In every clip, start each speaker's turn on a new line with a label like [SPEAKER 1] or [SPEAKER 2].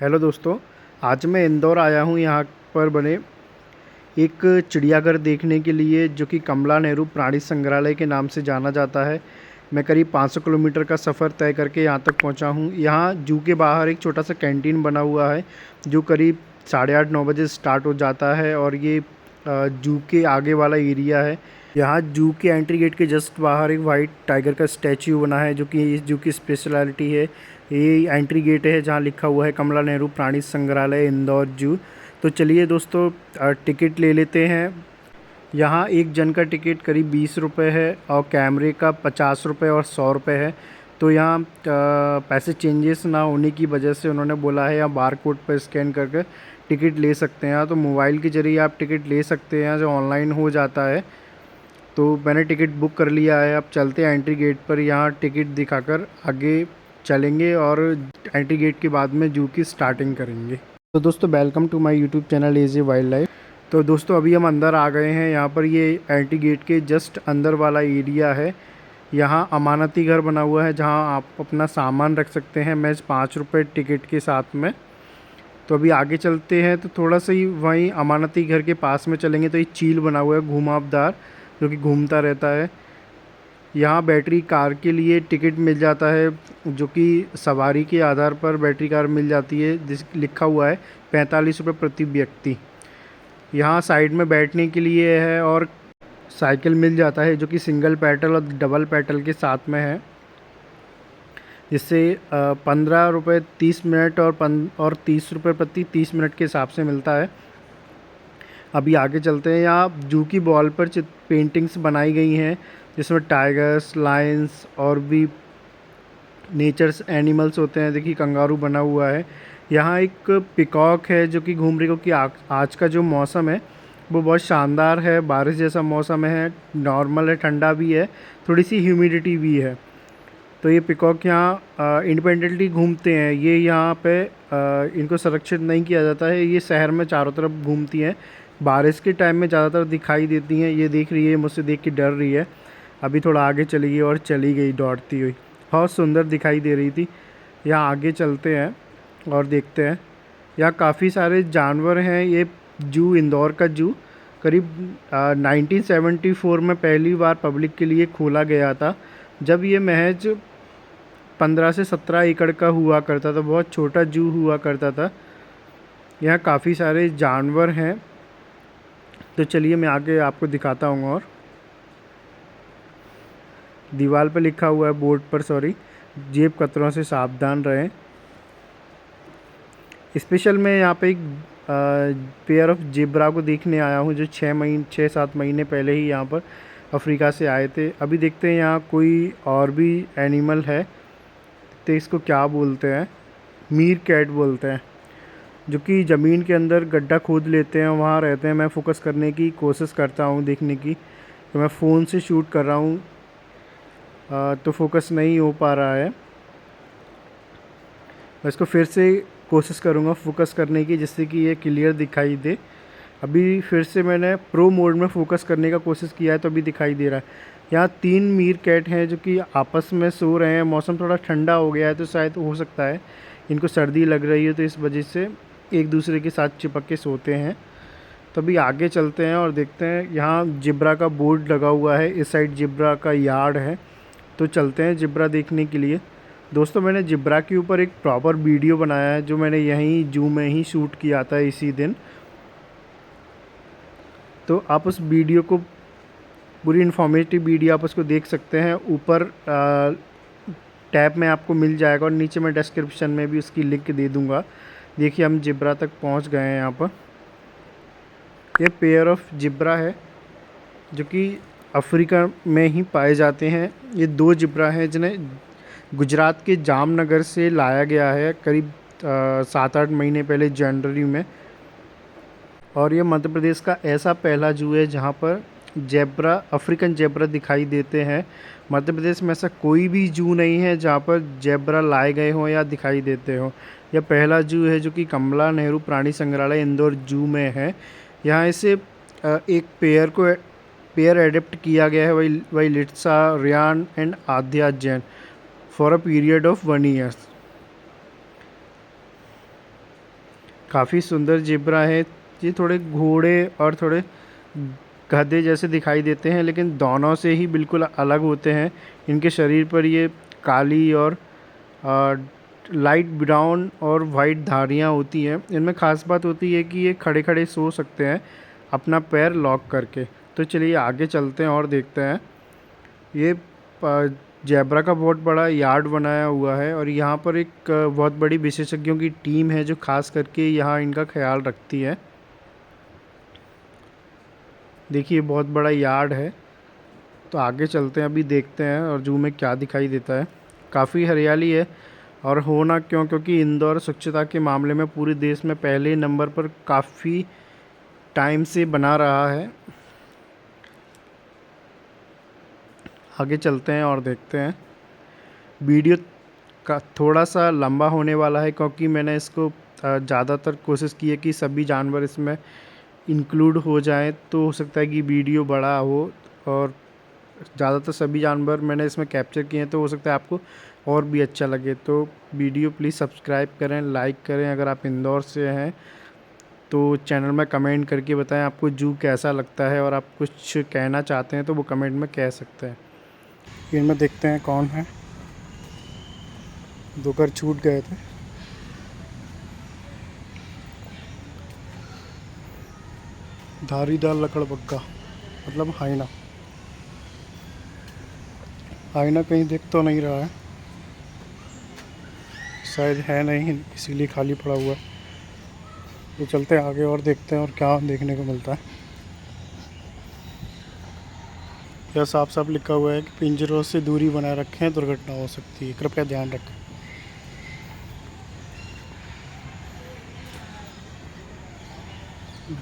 [SPEAKER 1] Hello दोस्तों, आज मैं इंदौर आया हूँ यहाँ पर बने एक चिड़ियाघर देखने के लिए जो कि कमला नेहरू प्राणी संग्रहालय के नाम से जाना जाता है। मैं करीब 500 किलोमीटर का सफ़र तय करके यहाँ तक पहुँचा हूँ। यहाँ जू के बाहर एक छोटा सा कैंटीन बना हुआ है जो करीब 8:30-9 बजे स्टार्ट हो जाता है और ये जू के आगे वाला एरिया है। यहाँ जू के एंट्री गेट के जस्ट बाहर एक वाइट टाइगर का स्टैच्यू बना है जो कि इस जू की स्पेशलिटी है। ये एंट्री गेट है जहाँ लिखा हुआ है कमला नेहरू प्राणी संग्रहालय इंदौर जू। तो चलिए दोस्तों, टिकट ले लेते हैं। यहाँ एक जन का टिकट करीब 20 रुपये है और कैमरे का 50 रुपये और 100 रुपये है। तो यहाँ पैसे चेंजेस ना होने की वजह से उन्होंने बोला है यहाँ बार कोड पर स्कैन करके टिकट ले सकते हैं। तो मोबाइल के ज़रिए आप टिकट ले सकते हैं जो ऑनलाइन हो जाता है। तो मैंने टिकट बुक कर लिया है। अब चलते हैं एंट्री गेट पर, यहाँ टिकट दिखाकर आगे चलेंगे और एंट्री गेट के बाद में जू की स्टार्टिंग करेंगे। तो दोस्तों, welcome to my YouTube channel as a wild life. तो दोस्तों, अभी हम अंदर आ गए हैं। यहाँ पर ये एंट्री गेट के जस्ट अंदर वाला एरिया है। यहाँ अमानती घर बना हुआ है जहाँ आप अपना सामान रख सकते हैं महज 5 रुपये टिकट के साथ में। तो अभी आगे चलते हैं तो थोड़ा सा ही वहीं अमानती घर के पास में चलेंगे तो एक चील बना हुआ है घुमावदार जो कि घूमता रहता है। यहाँ बैटरी कार के लिए टिकट मिल जाता है जो कि सवारी के आधार पर बैटरी कार मिल जाती है, जिस लिखा हुआ है 45 रुपये प्रति व्यक्ति। यहाँ साइड में बैठने के लिए है और साइकिल मिल जाता है जो कि सिंगल पेडल और डबल पेडल के साथ में है, जिससे 15 रुपये 30 मिनट और 30 रुपये प्रति 30 मिनट के हिसाब से मिलता है। अभी आगे चलते हैं। यहाँ जू की वॉल पर पेंटिंग्स बनाई गई हैं जिसमें टाइगर्स, लायंस और भी नेचर्स एनिमल्स होते हैं। देखिए कंगारू बना हुआ है। यहाँ एक पिकॉक है जो कि घूम रही है, क्योंकि आज का जो मौसम है वो बहुत शानदार है, बारिश जैसा मौसम है, नॉर्मल है, ठंडा भी है, थोड़ी सी ह्यूमिडिटी भी है। तो ये पिकॉक यहाँ इंडिपेंडेंटली घूमते हैं। ये यहाँ पे इनको संरक्षित नहीं किया जाता है। ये शहर में चारों तरफ घूमती हैं, बारिश के टाइम में ज़्यादातर दिखाई देती हैं। ये देख रही है, मुझसे देख के डर रही है। अभी थोड़ा आगे चली गई और चली गई दौड़ती हुई, बहुत सुंदर दिखाई दे रही थी। यहाँ आगे चलते हैं और देखते हैं। यहाँ काफ़ी सारे जानवर हैं। ये जू, इंदौर का जू करीब 1974 में पहली बार पब्लिक के लिए खोला गया था, जब ये महज 15 से 17 एकड़ का हुआ करता था, बहुत छोटा जू हुआ करता था। यहाँ काफ़ी सारे जानवर हैं। तो चलिए मैं आगे आपको दिखाता हूँ। और दीवार पर लिखा हुआ है, बोर्ड पर सॉरी, जेब कतरों से सावधान रहें। स्पेशल मैं यहाँ पे एक पेयर ऑफ जेब्रा को देखने आया हूँ जो 6-7 महीने पहले ही यहाँ पर अफ्रीका से आए थे। अभी देखते हैं यहाँ कोई और भी एनिमल है, तो इसको क्या बोलते हैं, मीर कैट बोलते हैं, जो कि ज़मीन के अंदर गड्ढा खोद लेते हैं, वहाँ रहते हैं। मैं फ़ोकस करने की कोशिश करता हूँ देखने की, तो मैं फ़ोन से शूट कर रहा हूँ तो फोकस नहीं हो पा रहा है। मैं इसको फिर से कोशिश करूँगा फोकस करने की, जिससे कि ये क्लियर दिखाई दे। अभी फिर से मैंने प्रो मोड में फ़ोकस करने का कोशिश किया है तो अभी दिखाई दे रहा है। यहाँ 3 मीर कैट हैं जो कि आपस में सो रहे हैं। मौसम थोड़ा ठंडा हो गया है तो शायद हो सकता है इनको सर्दी लग रही है, तो इस वजह से एक दूसरे के साथ चिपक के सोते हैं। तो अभी आगे चलते हैं और देखते हैं। यहाँ जिब्रा का बोर्ड लगा हुआ है, इस साइड जिब्रा का यार्ड है, तो चलते हैं जिब्रा देखने के लिए। दोस्तों, मैंने जिब्रा के ऊपर एक प्रॉपर वीडियो बनाया है जो मैंने यहीं जू में ही शूट किया था इसी दिन। तो आप उस वीडियो को, पूरी इन्फॉर्मेटिव वीडियो आप उसको देख सकते हैं। ऊपर टैब में आपको मिल जाएगा और नीचे मैं डिस्क्रिप्शन में भी उसकी लिंक दे दूँगा। देखिए हम जिब्रा तक पहुंच गए हैं। यहाँ पर ये पेयर ऑफ जिब्रा है जो कि अफ्रीका में ही पाए जाते हैं। ये 2 जिब्रा हैं जिन्हें गुजरात के जामनगर से लाया गया है करीब 7-8 महीने पहले जनवरी में। और ये मध्य प्रदेश का ऐसा पहला जू है जहाँ पर जेब्रा, अफ्रीकन जेब्रा दिखाई देते हैं। मध्य प्रदेश में ऐसा कोई भी जू नहीं है जहाँ पर जेब्रा लाए गए हों या दिखाई देते हों। यह पहला जू है जो कि कमला नेहरू प्राणी संग्रहालय इंदौर जू में है। यहाँ इसे एक पेयर एडेप्ट किया गया है, वही Litsa, Riyan and Aadya Jain for a period of 1 year. काफ़ी सुंदर ज़ेब्रा है। ये थोड़े घोड़े और थोड़े गधे जैसे दिखाई देते हैं, लेकिन दोनों से ही बिल्कुल अलग होते हैं। इनके शरीर पर ये काली और लाइट ब्राउन और वाइट धारियाँ होती हैं। इनमें ख़ास बात होती है कि ये खड़े खड़े सो सकते हैं अपना पैर लॉक करके। तो चलिए आगे चलते हैं और देखते हैं। ये ज़ेब्रा का बहुत बड़ा यार्ड बनाया हुआ है और यहाँ पर एक बहुत बड़ी विशेषज्ञों की टीम है जो खास करके यहाँ इनका ख्याल रखती है। देखिए बहुत बड़ा यार्ड है। तो आगे चलते हैं, अभी देखते हैं और जू में क्या दिखाई देता है। काफ़ी हरियाली है और होना क्यों, क्योंकि इंदौर स्वच्छता के मामले में पूरे देश में पहले नंबर पर काफ़ी टाइम से बना रहा है। आगे चलते हैं और देखते हैं। वीडियो का थोड़ा सा लंबा होने वाला है क्योंकि मैंने इसको ज़्यादातर कोशिश की है कि सभी जानवर इसमें इंक्लूड हो जाएं। तो हो सकता है कि वीडियो बड़ा हो और ज़्यादातर सभी जानवर मैंने इसमें कैप्चर किए हैं, तो हो सकता है आपको और भी अच्छा लगे। तो वीडियो प्लीज़ सब्सक्राइब करें, लाइक करें। अगर आप इंदौर से हैं तो चैनल में कमेंट करके बताएं आपको जू कैसा लगता है, और आप कुछ कहना चाहते हैं तो वो कमेंट में कह सकते हैं। इनमें देखते हैं कौन है। दो घर छूट गए थे। धारीदार लकड़बग्गा मतलब हाइना। हाइना कहीं दिख तो नहीं रहा है, शायद है नहीं, इसीलिए खाली पड़ा हुआ है। तो चलते हैं आगे और देखते हैं और क्या देखने को मिलता है। यह साफ साफ लिखा हुआ है कि पिंजरों से दूरी बनाए रखें, दुर्घटना हो सकती है, कृपया ध्यान रखें।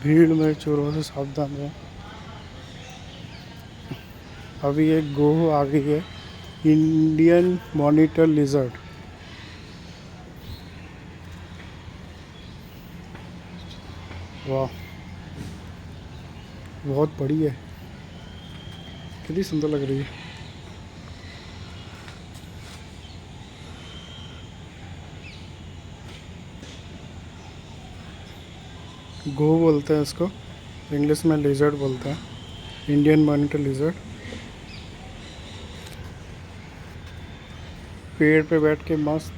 [SPEAKER 1] भीड़ में चोरों से सावधान रहें। अभी एक गोह आ गई है, इंडियन मॉनिटर लिजर्ड। वाह बहुत बड़ी है, कितनी सुंदर लग रही है। गो बोलते हैं इसको, इंग्लिश में लिजर्ड बोलते हैं, इंडियन मॉनिटर लिजर्ड। पेड़ पे बैठ के मस्त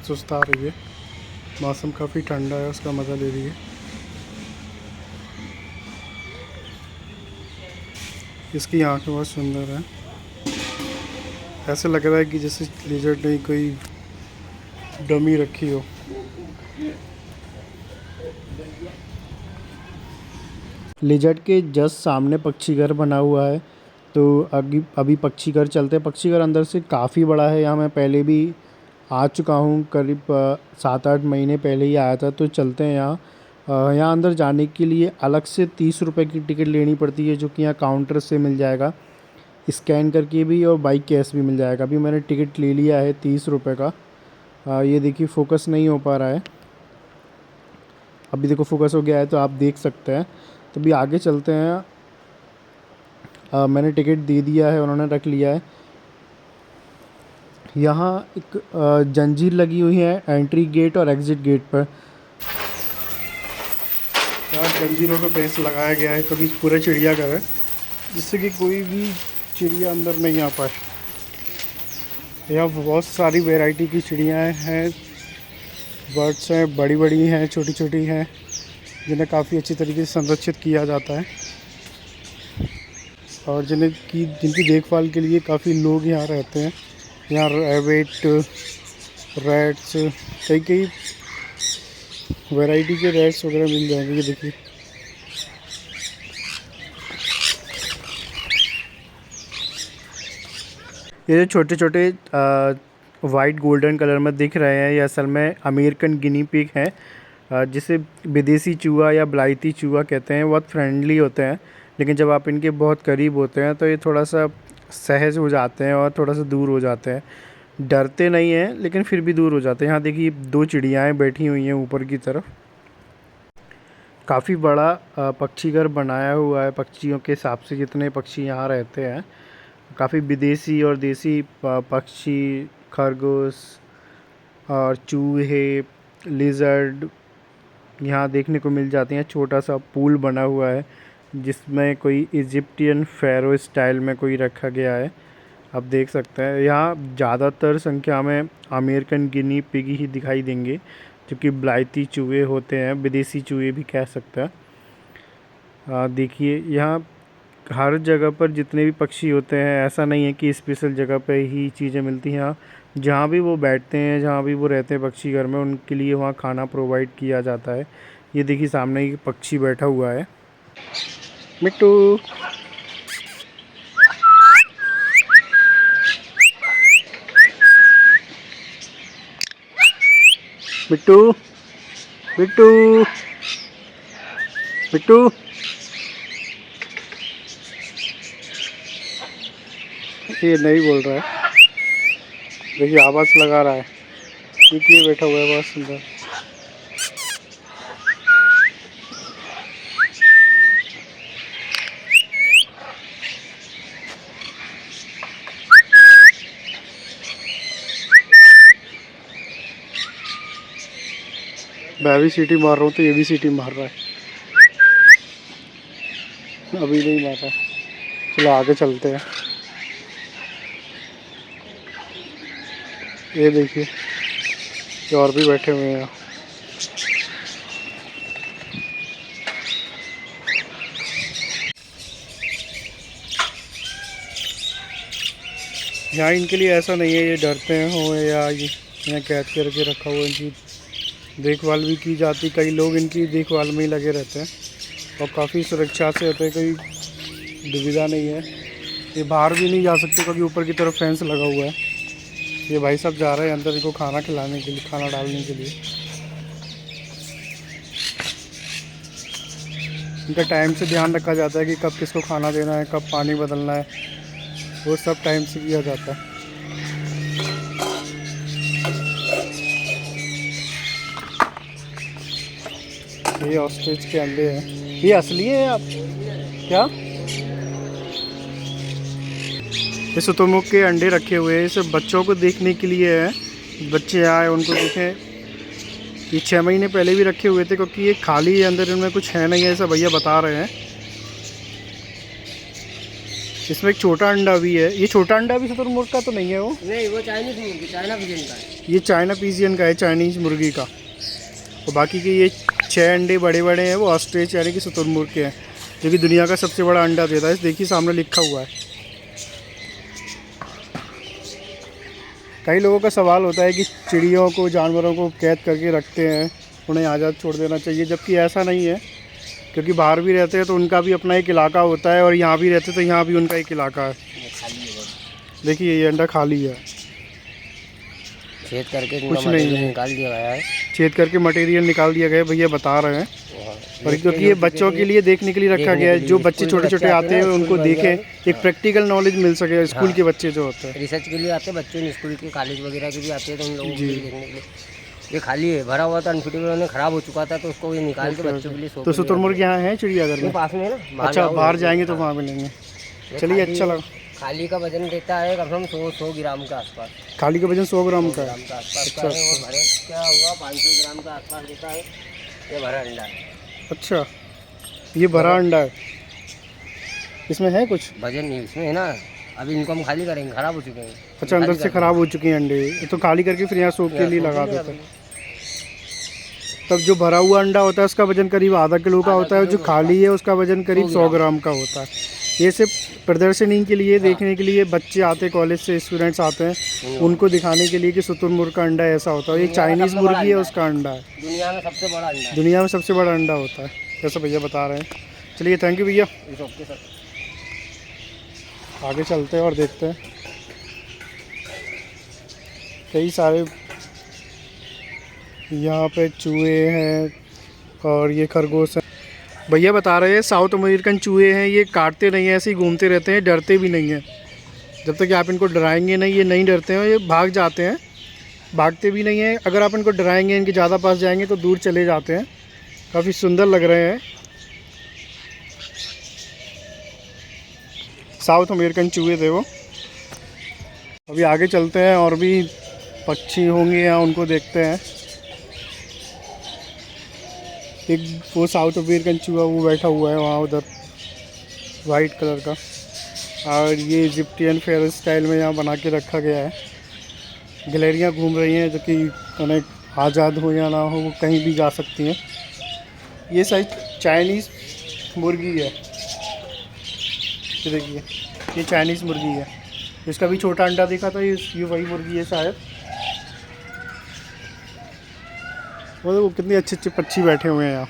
[SPEAKER 1] सुस्ता रही है। मौसम काफ़ी ठंडा है, उसका मज़ा ले रही है। इसकी आँखें बहुत सुंदर हैं। ऐसे लग रहा है कि जैसे लिजर्ड ने कोई डमी रखी हो। लिजर्ड के जस्ट सामने पक्षी घर बना हुआ है। तो अभी पक्षी घर चलते हैं। पक्षी घर अंदर से काफ़ी बड़ा है। यहाँ मैं पहले भी आ चुका हूँ, करीब 7-8 महीने पहले ही आया था। तो चलते हैं यहाँ। यहाँ अंदर जाने के लिए अलग से 30 रुपये की टिकट लेनी पड़ती है, जो कि यहाँ काउंटर से मिल जाएगा, स्कैन करके भी, और बाइक कैश भी मिल जाएगा। अभी मैंने टिकट ले लिया है 30 रुपये का। ये देखिए फोकस नहीं हो पा रहा है। अभी देखो फोकस हो गया है, तो आप देख सकते हैं। तो अभी आगे चलते हैं। मैंने टिकट दे दिया है, उन्होंने रख लिया है। यहाँ एक जंजीर लगी हुई है एंट्री गेट और एग्ज़िट गेट पर। यहाँ जंजीरों पे पैसे लगाया गया है क्योंकि पूरा चिड़ियाघर है, जिससे कि कोई भी चिड़िया अंदर नहीं आ पाए। यहाँ बहुत सारी वैरायटी की चिड़ियाँ हैं, बर्ड्स हैं, बड़ी बड़ी हैं, छोटी छोटी हैं, जिन्हें काफ़ी अच्छी तरीके से संरक्षित किया जाता है और जिनकी देखभाल के लिए काफ़ी लोग यहाँ रहते हैं। यहाँ रैबिट, रैट्स, कई वैरायटी के रैट्स वगैरह मिल जाएंगे। ये देखिए ये जो छोटे छोटे वाइट गोल्डन कलर में दिख रहे हैं, ये असल में अमेरिकन गिनी पिग हैं, जिसे विदेशी चूहा या ब्लाइती चूहा कहते हैं। बहुत फ्रेंडली होते हैं, लेकिन जब आप इनके बहुत करीब होते हैं तो ये थोड़ा सा सहज हो जाते हैं और थोड़ा सा दूर हो जाते हैं। डरते नहीं हैं, लेकिन फिर भी दूर हो जाते हैं। यहाँ देखिए 2 चिड़ियाएँ बैठी हुई हैं ऊपर की तरफ। काफ़ी बड़ा पक्षी घर बनाया हुआ है पक्षियों के हिसाब से, जितने पक्षी यहाँ रहते हैं। काफ़ी विदेशी और देसी पक्षी, खरगोश और चूहे, लिजर्ड, यहाँ देखने को मिल जाती हैं। छोटा सा पूल बना हुआ है जिसमें कोई इजिप्टियन फ़ैरो स्टाइल में कोई रखा गया है। आप देख सकते हैं यहाँ ज़्यादातर संख्या में अमेरिकन गिनी पिग ही दिखाई देंगे, जो कि ब्लाइती चूहे होते हैं, विदेशी चूहे भी कह सकते हैं। देखिए यहाँ हर जगह पर जितने भी पक्षी होते हैं, ऐसा नहीं है कि स्पेशल जगह पे ही चीज़ें मिलती हैं। यहाँ जहाँ भी वो बैठते हैं, जहाँ भी वो रहते हैं पक्षी घर में, उनके लिए वहाँ खाना प्रोवाइड किया जाता है। ये देखिए सामने एक पक्षी बैठा हुआ है। मिट्टू, मिट्टू, मिट्टू, मिट्टू, ये नहीं बोल रहा है। देखिए आवाज़ लगा रहा है। ये बैठा हुआ है, बहुत सुंदर। मैं भी सीटी मार रहा हूँ तो ये भी सीटी मार रहा है। अभी नहीं मार रहा। चलो आगे चलते हैं। ये देखिए ये और भी बैठे हुए हैं यहाँ। यहाँ इनके लिए ऐसा नहीं है ये डरते हैं हो या ये यहाँ कैद करके रखा हुआ, इनकी देखभाल भी की जाती। कई लोग इनकी देखभाल में ही लगे रहते हैं और काफ़ी सुरक्षा से होते हैं, कोई दुविधा नहीं है। ये बाहर भी नहीं जा सकते क्योंकि ऊपर की तरफ फेंस लगा हुआ है। ये भाई साहब जा रहे हैं अंदर इनको खाना खिलाने के लिए, खाना डालने के लिए। इनका टाइम से ध्यान रखा जाता है कि कब किसको खाना देना है, कब पानी बदलना है, वो सब टाइम से किया जाता है। ये ऑस्ट्रिच के अंडे हैं। ये असली है आप क्या? ये शुतुरमुर्ग के अंडे रखे हुए हैं, इसे बच्चों को देखने के लिए है। बच्चे आए उनको देखें। ये 6 महीने पहले भी रखे हुए थे क्योंकि ये खाली है, अंदर इनमें कुछ है नहीं है, ऐसा भैया बता रहे हैं। इसमें एक छोटा अंडा भी है। ये छोटा अंडा भी शुतुरमुर्ग का तो नहीं है? वो
[SPEAKER 2] नहीं, वो चाइनीज मुर्गी, चाइना पिजन का है।
[SPEAKER 1] ये चाइना पिजियन का है, चाइनीज मुर्गी का। और बाकी के ये 6 अंडे बड़े बड़े हैं, वो ऑस्ट्रिच यानी कि शुतुरमुर्ग के हैं, जो कि दुनिया का सबसे बड़ा अंडा देता है। देखिए सामने लिखा हुआ है। कई लोगों का सवाल होता है कि चिड़ियों को, जानवरों को कैद करके रखते हैं, उन्हें आज़ाद छोड़ देना चाहिए, जबकि ऐसा नहीं है। क्योंकि बाहर भी रहते हैं तो उनका भी अपना एक इलाका होता है और यहाँ भी रहते तो यहाँ भी उनका एक इलाका है। देखिए ये अंडा खाली है,
[SPEAKER 2] छेद करके
[SPEAKER 1] कुछ नहीं है,
[SPEAKER 2] निकाल दिया गया है।
[SPEAKER 1] छेद करके मटेरियल निकाल दिया गया, भैया बता रहे हैं। और क्योंकि ये बच्चों के लिए देखने के लिए रखा गया है, जो बच्चे छोटे छोटे आते हैं उनको देखें, एक प्रैक्टिकल नॉलेज मिल सके। स्कूल के बच्चे जो होते हैं
[SPEAKER 2] रिसर्च के लिए आते हैं, बच्चे स्कूल के, कॉलेज वगैरह के भी आते हैं, तो उन लोगों को देखने के लिए। ये खाली है, भरा हुआ था, अनफिटेबल होने खराब हो चुका था, तो उसको ये निकाल के बच्चों के लिए।
[SPEAKER 1] तो शुतुरमुर्ग यहाँ है चिड़ियाघर में?
[SPEAKER 2] पास में है ना।
[SPEAKER 1] अच्छा, बाहर जाएंगे तो वहाँ मिलेंगे। चलिए अच्छा लगा।
[SPEAKER 2] खाली का वजन देता है कम से कम 100 ग्राम के आसपास।
[SPEAKER 1] खाली का वजन 100 ग्राम का है।
[SPEAKER 2] अच्छा, और भरे क्या होगा 500 ग्राम का आसपास देता है। ये भरा अंडा है।
[SPEAKER 1] अच्छा, ये भरा अंडा है। इसमें है कुछ
[SPEAKER 2] वजन नहीं इसमें है ना। अभी इनको हम खाली करेंगे, खराब हो चुके हैं।
[SPEAKER 1] अच्छा, अंदर से खराब हो चुके हैं अंडे, तो खाली करके फिर यहाँ सूप के लिए लगा देते हैं। तब जो भरा हुआ अंडा होता है उसका वजन करीब आधा किलो का होता है, जो खाली है उसका वजन करीब 100 ग्राम का होता है। ये सिर्फ प्रदर्शनी के लिए, देखने के लिए बच्चे आते हैं, कॉलेज से स्टूडेंट्स आते हैं, उनको दिखाने के लिए कि शुतुरमुर्ग का अंडा ऐसा होता है। ये चाइनीज़ मुर्गी है, उसका अंडा है।
[SPEAKER 2] दुनिया में सबसे बड़ा अंडा,
[SPEAKER 1] दुनिया में सबसे बड़ा अंडा होता है, जैसा भैया बता रहे हैं। चलिए थैंक यू भैया। आगे चलते हैं और देखते हैं। कई सारे यहाँ पे चूहे हैं और ये खरगोश हैं। भैया बता रहे हैं साउथ अमेरिकन चूहे हैं, ये काटते नहीं हैं, ऐसे ही घूमते रहते हैं, डरते भी नहीं हैं। जब तक कि आप इनको डराएंगे नहीं, ये नहीं डरते हैं, ये भाग जाते हैं, भागते भी नहीं हैं। अगर आप इनको डराएंगे, इनके ज़्यादा पास जाएंगे तो दूर चले जाते हैं। काफ़ी सुंदर लग रहे हैं साउथ अमेरिकन चूहे थे वो। अभी आगे चलते हैं और भी पक्षी होंगे यहाँ, उनको देखते हैं। एक वो साउथ अफ्रीकन चूहा वो बैठा हुआ है वहाँ उधर वाइट कलर का। और ये इजिप्टियन फेयर स्टाइल में यहाँ बना के रखा गया है। गिलहरियाँ घूम रही हैं जो कि उन्हें आज़ाद हो या ना हो वो कहीं भी जा सकती हैं। ये शायद चाइनीज़ मुर्गी है, ये देखिए ये चाइनीज़ मुर्गी है। इसका भी छोटा अंडा दिखा था, ये वही मुर्गी है शायद। वो कितने अच्छे अच्छे पक्षी बैठे हुए हैं यहाँ।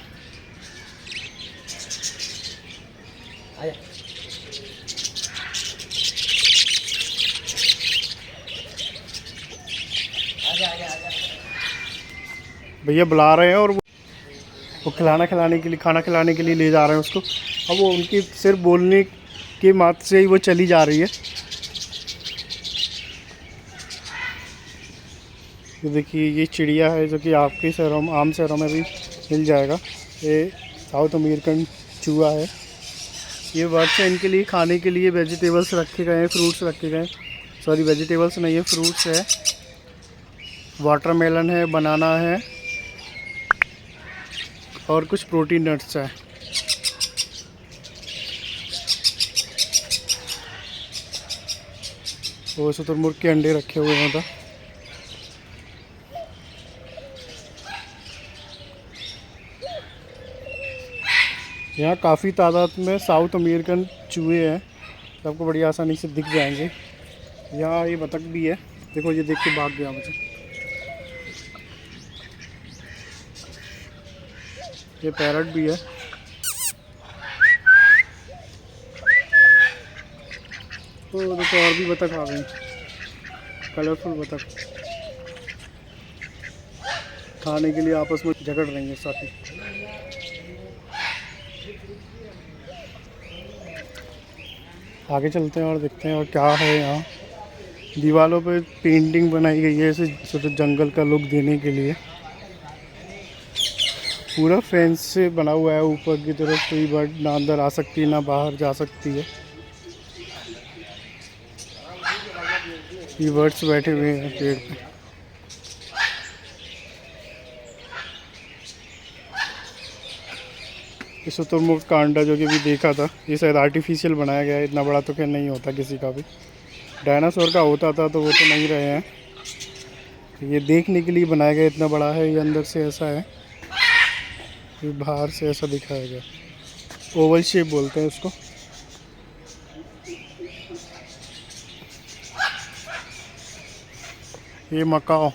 [SPEAKER 1] भैया बुला रहे हैं और वो खिलाने के लिए, खाना खिलाने के लिए ले जा रहे हैं उसको। अब वो उनकी सिर्फ बोलने के मात्र से ही वो चली जा रही है। ये देखिए ये चिड़िया है जो कि आपके शहरों में, आम शहरों में भी मिल जाएगा। ये साउथ अमेरिकन चूहा है। ये वर्ड्स है, इनके लिए खाने के लिए वेजिटेबल्स रखे गए हैं, फ्रूट्स रखे गए हैं। सॉरी वेजिटेबल्स नहीं है, फ्रूट्स है। वाटरमेलन है, बनाना है और कुछ प्रोटीन नट्स है। वो शुतुरमुर्ग के अंडे रखे हुए हैं। यहाँ काफ़ी तादाद में साउथ अमेरिकन चूहे हैं, आपको बड़ी आसानी से दिख जाएंगे। यहाँ ये बतख भी है, देखो ये देख के भाग गया मुझे। ये पैरट भी है। तो देखो और भी बतख आ गई, कलरफुल बतख खाने के लिए आपस में झगड़ रही हैं साथी। आगे चलते हैं और देखते हैं और क्या है यहाँ। दीवारों पे पेंटिंग बनाई गई है ऐसे छोटे जंगल का लुक देने के लिए। पूरा फेंस से बना हुआ है, ऊपर की तरफ कोई बर्ड ना अंदर आ सकती है ना बाहर जा सकती है। ये बर्ड्स बैठे हुए हैं पेड़ पे। ये शुतुरमुर्ग का अंडा जो कि भी देखा था, ये शायद आर्टिफिशियल बनाया गया है, इतना बड़ा तो खैर नहीं होता किसी का भी। डायनासोर का होता था तो वो तो नहीं रहे हैं, ये देखने के लिए बनाया गया। इतना बड़ा है, ये अंदर से ऐसा है, ये बाहर से ऐसा दिखाया गया। ओवल शेप बोलते हैं उसको। ये मकाओ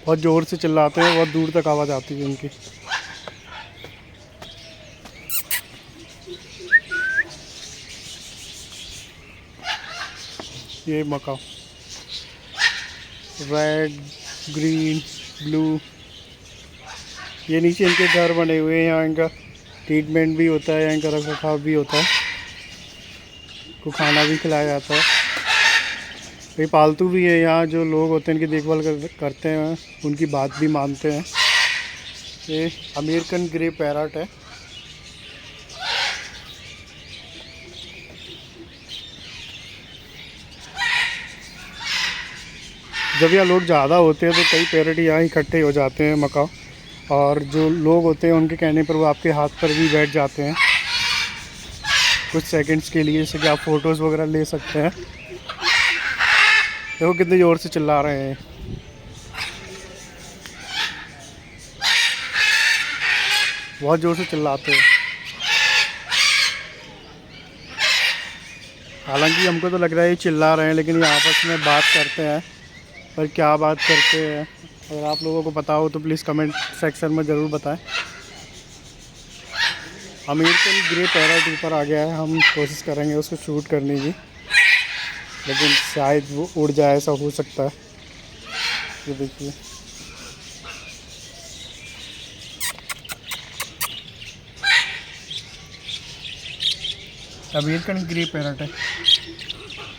[SPEAKER 1] बहुत ज़ोर से चिल्लाते हैं, बहुत दूर तक आवाज़ आती है उनकी। ये मकाओ रेड ग्रीन ब्लू, ये नीचे इनके घर बने हुए हैं। यहाँ इनका ट्रीटमेंट भी होता है, इनका रख रखाव भी होता है, को खाना भी खिलाया जाता है। ये पालतू भी है, यहाँ जो लोग होते हैं इनकी देखभाल करते हैं, उनकी बात भी मानते हैं। ये अमेरिकन ग्रे पैरट है। जब यहाँ लोग ज़्यादा होते हैं तो कई पैरट यहाँ इकट्ठे हो जाते हैं मकाओ, और जो लोग होते हैं उनके कहने पर वो आपके हाथ पर भी बैठ जाते हैं कुछ सेकंड्स के लिए, जैसे कि आप फ़ोटोज़ वगैरह ले सकते हैं। देखो कितने ज़ोर से चिल्ला रहे हैं, बहुत ज़ोर से चिल्लाते हैं। हालांकि हमको तो लग रहा है ये चिल्ला रहे हैं, लेकिन ये आपस में बात करते हैं। पर क्या बात करते हैं, अगर आप लोगों को पता हो तो प्लीज़ कमेंट सेक्शन में ज़रूर बताएं। अमेरिकन ग्रे पैरट ऊपर आ गया है, हम कोशिश करेंगे उसको शूट करने की, लेकिन शायद वो उड़ जाए, ऐसा हो सकता है। ये देखिए अमेरिकन ग्रे पैरट है,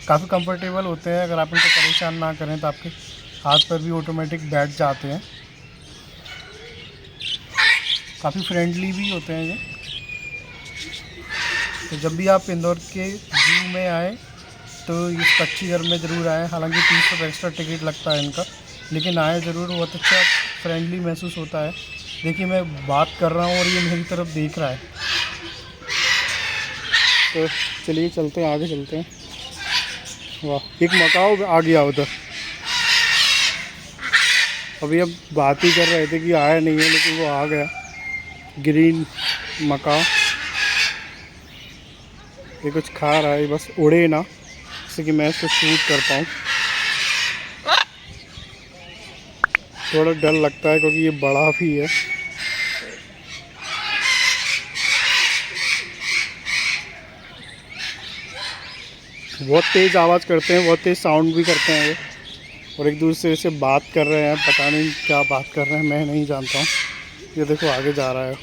[SPEAKER 1] काफ़ी कंफर्टेबल होते हैं। अगर आप इनको परेशान ना करें तो आपके हाथ पर भी ऑटोमेटिक बैठ जाते हैं। काफ़ी फ्रेंडली भी होते हैं ये। तो जब भी आप इंदौर के जू में आए तो इस पक्षी घर में ज़रूर आएँ। हालांकि 30 रुपये एक्स्ट्रा टिकट लगता है इनका। लेकिन आए ज़रूर, बहुत अच्छा फ्रेंडली महसूस होता है। देखिए मैं बात कर रहा हूँ और ये मेरी तरफ देख रहा है। तो चलिए चलते हैं, आगे चलते हैं। वाह, एक मकाओ आ गया उधर। अभी अब बात ही कर रहे थे कि आया नहीं है, लेकिन वो आ गया। ग्रीन मकाओ, ये कुछ खा रहा है, बस उड़े ना, जिससे कि मैं इसको शूट कर पाऊँ। थोड़ा डर लगता है क्योंकि ये बड़ा भी है। बहुत तेज़ आवाज़ करते हैं, बहुत तेज़ साउंड भी करते हैं वो, और एक दूसरे से बात कर रहे हैं। पता नहीं क्या बात कर रहे हैं, मैं नहीं जानता हूँ। ये देखो आगे जा रहा है,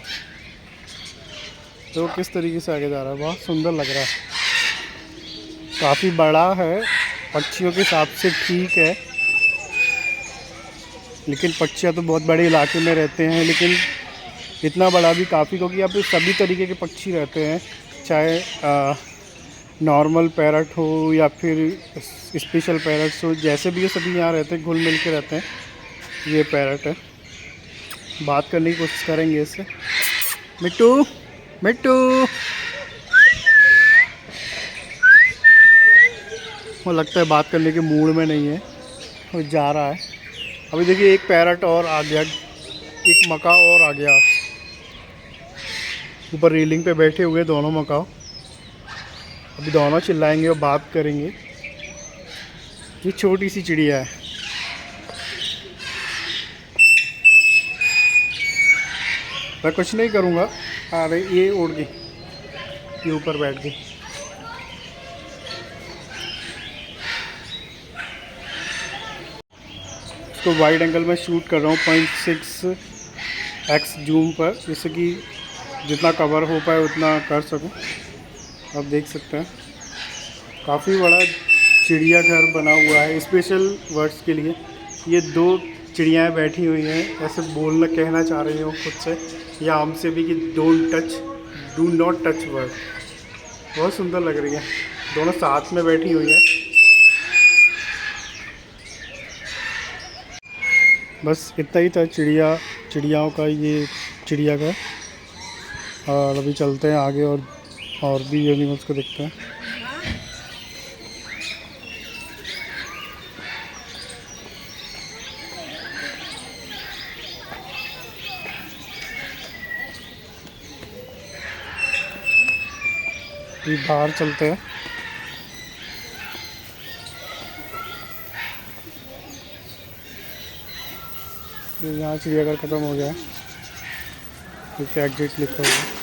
[SPEAKER 1] तो किस तरीके से आगे जा रहा है, बहुत सुंदर लग रहा है। काफ़ी बड़ा है, पक्षियों के हिसाब से ठीक है, लेकिन पक्षियाँ तो बहुत बड़े इलाके में रहते हैं, लेकिन इतना बड़ा भी काफ़ी, क्योंकि यहाँ पे सभी तरीके के पक्षी रहते हैं, चाहे नॉर्मल पैरट हो या फिर स्पेशल पैरट्स हो, जैसे भी ये सभी यहाँ रहते हैं, घुल मिल के रहते हैं। ये पैरट है, बात करने की कोशिश करेंगे इससे। मिट्टू, मिट्टू, वो लगता है बात करने के मूड में नहीं है, वो जा रहा है। अभी देखिए एक पैरट और आ गया, एक मकाओ और आ गया। ऊपर रेलिंग पे बैठे हुए दोनों मकाओ, अभी दोनों चिल्लाएंगे और बात करेंगे। ये छोटी सी चिड़िया है। मैं कुछ नहीं करूँगा। अरे ये उड़ गई, ये ऊपर बैठ गई। इसको वाइड एंगल में शूट कर रहा हूँ 0.6x जूम पर, जिससे कि जितना कवर हो पाए उतना कर सकूँ। आप देख सकते हैं काफ़ी बड़ा चिड़ियाघर बना हुआ है स्पेशल बर्ड्स के लिए। ये 2 चिड़ियाएँ बैठी हुई हैं, ऐसे बोलना कहना चाह रही हूँ खुद से या हमसे भी कि डू नॉट टच बर्ड। बहुत सुंदर लग रही है, दोनों साथ में बैठी हुई हैं। बस इतना ही था चिड़ियाओं का ये चिड़ियाघर। और अभी चलते हैं आगे और भी एनिमल्स को देखते हैं। अभी बाहर चलते हैं। यहाँ चिड़ियाघर ख़त्म हो गया है, क्योंकि एग्जिट लिखा हुआ है।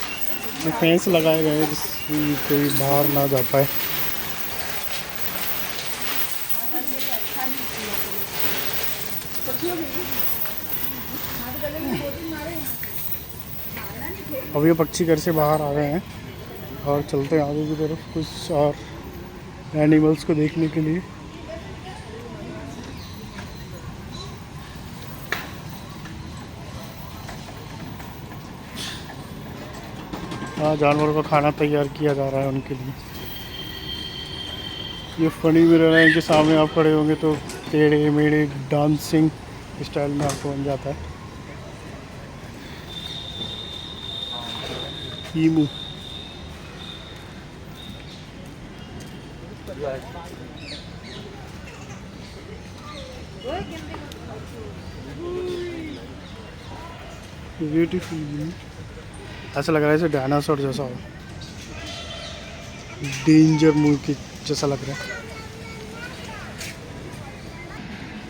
[SPEAKER 1] फेंस लगाए गए हैं जिससे कोई बाहर ना जा पाए। अब ये पक्षी घर से बाहर आ गए हैं और चलते हैं आगे की तरफ कुछ और एनिमल्स को देखने के लिए। हाँ, जानवरों का खाना तैयार किया जा रहा है उनके लिए। ये फनी मिरर है, इनके सामने आप खड़े होंगे तो टेढ़े मेढ़े डांसिंग स्टाइल में आपको बन जाता है। ईमू, ब्यूटीफुल, ऐसा लग रहा है जैसे डायनासोर जैसा हो, डेंजर मूवी जैसा लग रहा है।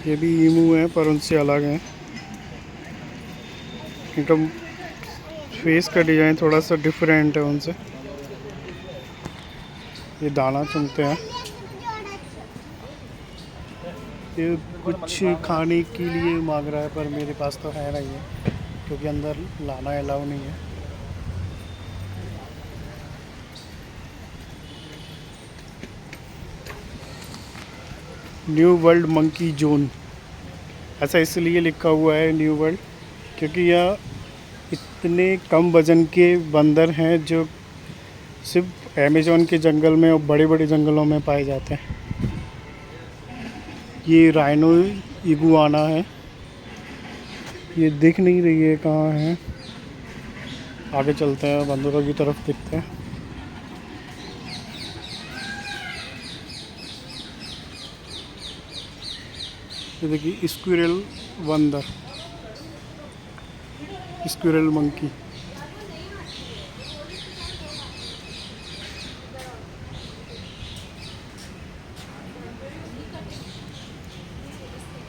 [SPEAKER 1] ये भी ईमू है पर उनसे अलग है, इनका फेस का डिज़ाइन थोड़ा सा डिफरेंट है उनसे। ये दाना चुनते हैं, ये कुछ खाने के लिए मांग रहा है, पर मेरे पास तो है नहीं है क्योंकि अंदर लाना अलाउ नहीं है। न्यू वर्ल्ड मंकी जोन, ऐसा इसलिए लिखा हुआ है न्यू वर्ल्ड क्योंकि यह इतने कम वज़न के बंदर हैं जो सिर्फ अमेज़न के जंगल में और बड़े बड़े जंगलों में पाए जाते हैं। ये राइनो इगुआना है, ये दिख नहीं रही है कहाँ है। आगे चलते हैं, बंदरों की तरफ देखते हैं। ये देखिए स्क्विरल बंदर, स्क्विरल मंकी।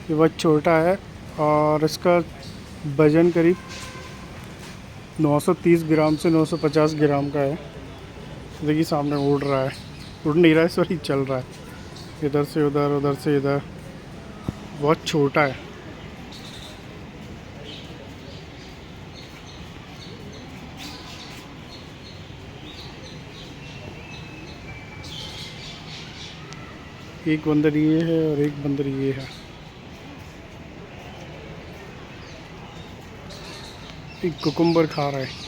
[SPEAKER 1] ये बहुत छोटा है और इसका वजन करीब 930 ग्राम से 950 ग्राम का है। देखिए सामने उड़ रहा है, उड़ नहीं रहा है, सॉरी चल रहा है इधर से उधर, उधर से इधर। बहुत छोटा है। एक बंदर ये है और एक बंदर ये है। एक कुकुम्बर खा रहा है।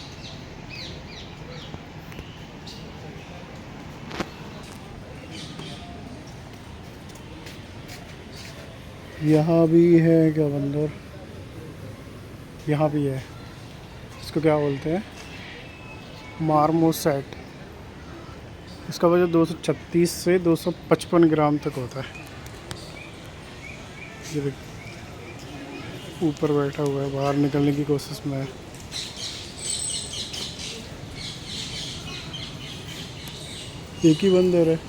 [SPEAKER 1] यहाँ भी है क्या बंदर? यहाँ भी है। इसको क्या बोलते हैं? मार्मोसेट। इसका वजन 236 से 255 ग्राम तक होता है। ये देख, ऊपर बैठा हुआ है, बाहर निकलने की कोशिश में है। एक ही बंदर है।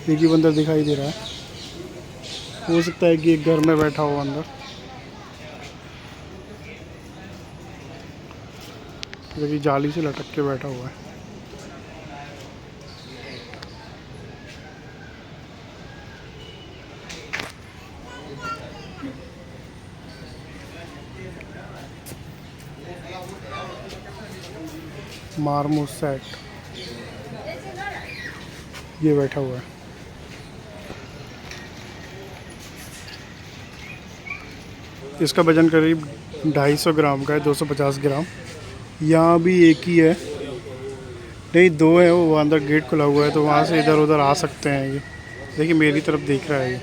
[SPEAKER 1] एक ही बंदर दिखाई दे रहा है। हो सकता है कि एक घर में बैठा हो अंदर। देखिए जाली से लटक के बैठा हुआ है। मार्मोसेट ये बैठा हुआ है। इसका वजन करीब 250 ग्राम का है, 250 ग्राम। यहाँ भी एक ही है, नहीं दो है। वो अंदर गेट खुला हुआ है तो वहाँ से इधर उधर आ सकते हैं। ये देखिए मेरी तरफ देख रहा है। ये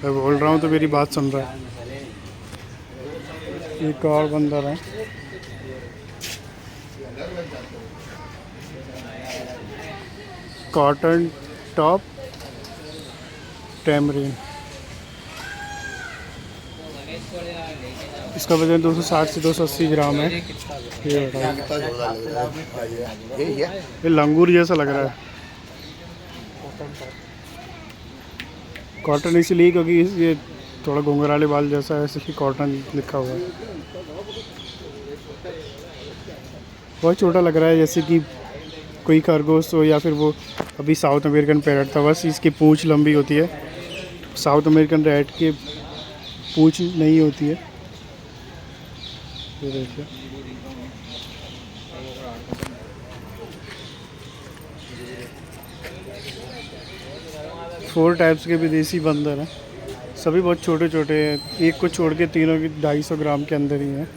[SPEAKER 1] मैं बोल रहा हूँ तो मेरी बात सुन रहा है। एक और बंदर है। Cotton top tamarin. इसका वजन 260 से 280 ग्राम है। ये लंगूर जैसा लग रहा है। कॉटन इसलिए क्योंकि ये थोड़ा घुंघराले बाल जैसा है, इसलिए कॉटन लिखा हुआ है। बहुत छोटा लग रहा है, जैसे कि कोई खरगोश हो या फिर वो अभी साउथ अमेरिकन पैरट था, बस इसकी पूंछ लंबी होती है। साउथ अमेरिकन रैट की पूंछ नहीं होती है। ये देखिए फोर टाइप्स के विदेशी बंदर हैं। सभी बहुत छोटे छोटे हैं, एक को छोड़ के तीनों की 250 ग्राम के अंदर ही हैं।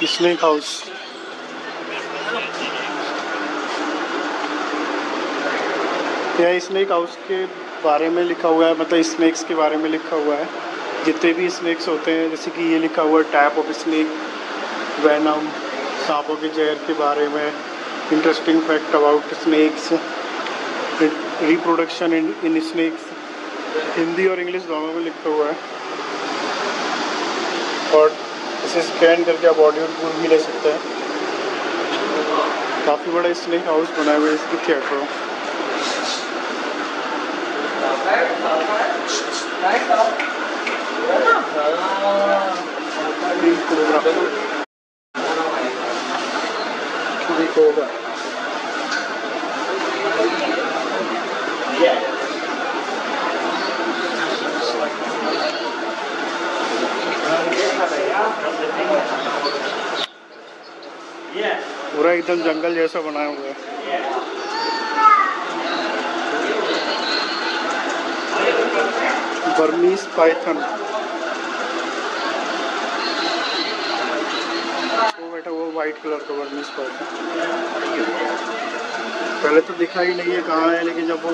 [SPEAKER 1] Snake house. यह स्नेक हाउस के बारे में लिखा हुआ है, मतलब स्नेक्स के बारे में लिखा हुआ है। जितने भी स्नेक्स होते हैं, जैसे कि ये लिखा हुआ है टाइप ऑफ स्नेक, वेनम, सांपों के जहर के बारे में, interesting fact about snakes, reproduction in snakes. Hindi और इंग्लिश दोनों में लिखा हुआ है। और इसे स्कैन करके आप ऑडियो टूर भी ले सकते हैं। काफ़ी बड़ा स्नेक हाउस बना हुआ है इसकी थिएटर। पूरा एकदम जंगल जैसा बनाया हुआ है। Burmese Python. बैठा हुआ वाइट कलर का वर्निश पर। पहले तो दिखाई नहीं है कहाँ है, लेकिन जब वो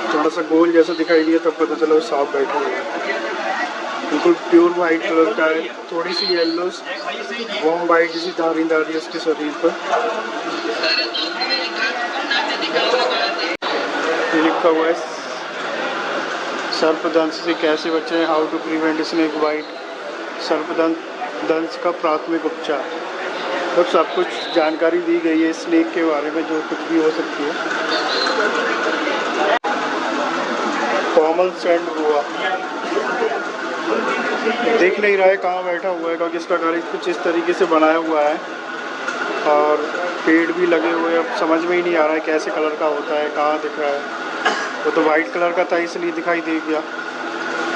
[SPEAKER 1] थोड़ा सा गोल जैसा दिखाई दिया तब पता चला वो सांप बैठा हुआ है। बिल्कुल प्योर वाइट कलर का है, थोड़ी सी येलो वॉर्म वाइट जैसी धारी उसके शरीर पर। ये लिखा हुआ है सर्पदंश से कैसे बचें, how to prevent snake bite, सर्पदंश का प्राथमिक उपचार। तो सब कुछ जानकारी दी गई है स्नेक के बारे में, जो कुछ भी हो सकती है। कॉमन सैंड हुआ देख नहीं रहा है कहाँ बैठा हुआ है, क्योंकि इसका घर कुछ इस तरीके से बनाया हुआ है और पेड़ भी लगे हुए हैं। अब समझ में ही नहीं आ रहा है कैसे कलर का होता है, कहाँ दिख रहा है। वो तो वाइट कलर का था इसलिए दिखाई दे गया,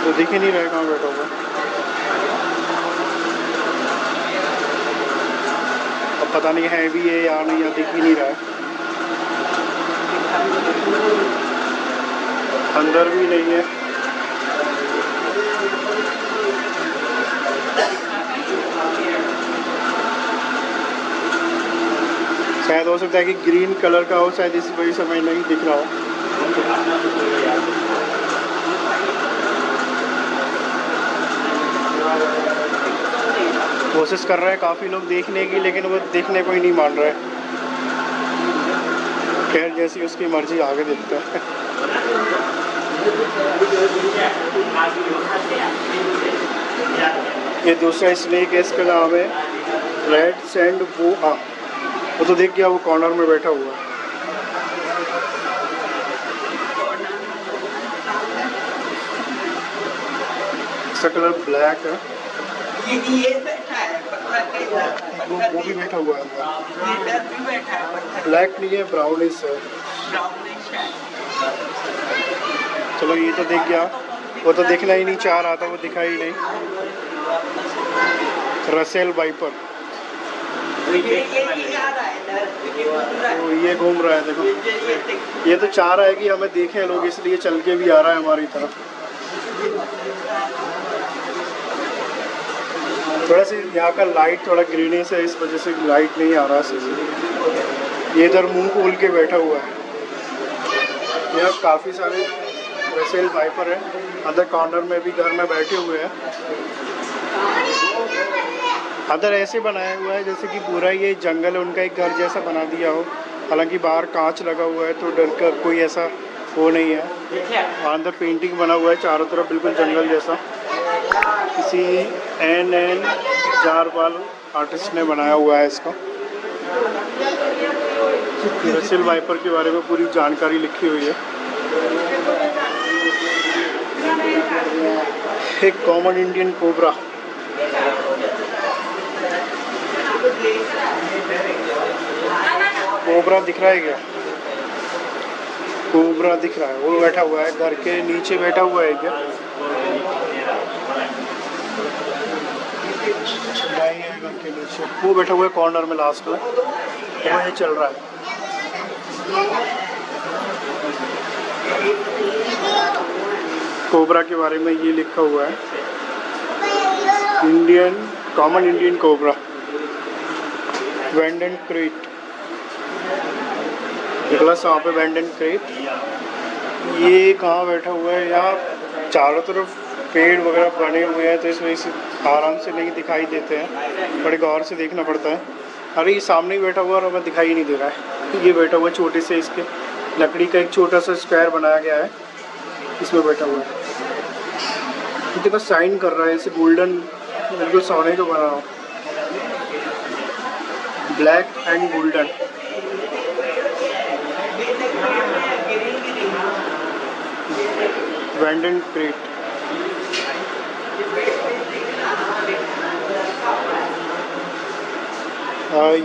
[SPEAKER 1] तो दिख ही नहीं रहा है कहाँ बैठा हुआ है। अब पता नहीं है भी है या नहीं, या दिख ही नहीं रहा है। अंदर भी नहीं है। शायद हो सकता है कि ग्रीन कलर का हो, शायद इसी वजह से हमें नहीं दिख रहा हो। कोशिश कर रहे हैं काफ़ी लोग देखने की, लेकिन वो देखने को ही नहीं मान रहे। खैर जैसी उसकी मर्जी, आगे देखते हैं। ये दूसरा स्नेक है, इसका नाम है रेड सैंड बोआ। वो तो देख गया, वो कॉर्नर में बैठा हुआ है। इसका कलर ब्लैक है।
[SPEAKER 3] ये बैठा है,
[SPEAKER 1] वो भी बैठा हुआ है।
[SPEAKER 3] इधर भी बैठा है,
[SPEAKER 1] ब्लैक नहीं है, ब्राउनिश है।
[SPEAKER 3] ब्राउनिश है।
[SPEAKER 1] चलो ये तो देख गया, वो तो देखना ही नहीं चाह रहा था, वो दिखा ही नहीं। रसेल वाइपर,
[SPEAKER 3] ये आ रहा है इधर,
[SPEAKER 1] तो ये घूम रहा है। देखो ये तो चाह रहा है कि हमें देखें लोग, इसलिए चल के भी आ रहा है हमारी तरफ। थोड़ा सा यहाँ का लाइट थोड़ा ग्रीनिश है, इस वजह से लाइट नहीं आ रहा है। ये इधर मुंह खोल के बैठा हुआ है। यहाँ काफ़ी सारे रसेल वाइपर है, अंदर कॉर्नर में भी घर में बैठे हुए हैं। अंदर ऐसे बनाया हुआ है जैसे कि पूरा ये जंगल उनका एक घर जैसा बना दिया हो। हालांकि बाहर कांच लगा हुआ है, तो डर का कोई ऐसा वो नहीं है। अंदर पेंटिंग बना हुआ है चारों तरफ, बिल्कुल जंगल जैसा। किसी एन जारवाल आर्टिस्ट ने बनाया हुआ है इसको। रसेल वाइपर के बारे में पूरी जानकारी लिखी हुई है। एक कॉमन इंडियन कोबरा, कोबरा दिख रहा है क्या? कोबरा दिख रहा है, वो बैठा हुआ है घर के नीचे, बैठा हुआ है क्या? नहीं है घर के नीचे, वो बैठा हुआ है कॉर्नर में लास्ट में, तो ये चल रहा है। कोबरा के बारे में ये लिखा हुआ है, कॉमन इंडियन कोबरा, वेंडन क्रीट। निकला सांप है वेंडन क्रीट। ये कहाँ बैठा हुआ है? यहाँ चारों तरफ पेड़ वगैरह बने हुए हैं, तो इस वजह से आराम से नहीं दिखाई देते हैं, बड़े गौर से देखना पड़ता है। अरे ये सामने ही बैठा हुआ और हमें दिखाई नहीं दे रहा है। ये बैठा हुआ छोटे से, इसके लकड़ी का एक छोटा सा स्क्वायर बनाया गया है, इसमें बैठा हुआ है। इसके पास साइन कर रहा है, इसे गोल्डन, बिल्कुल सोने का बना हो, ब्लैक एंड गोल्डन। वेंडन क्रीट।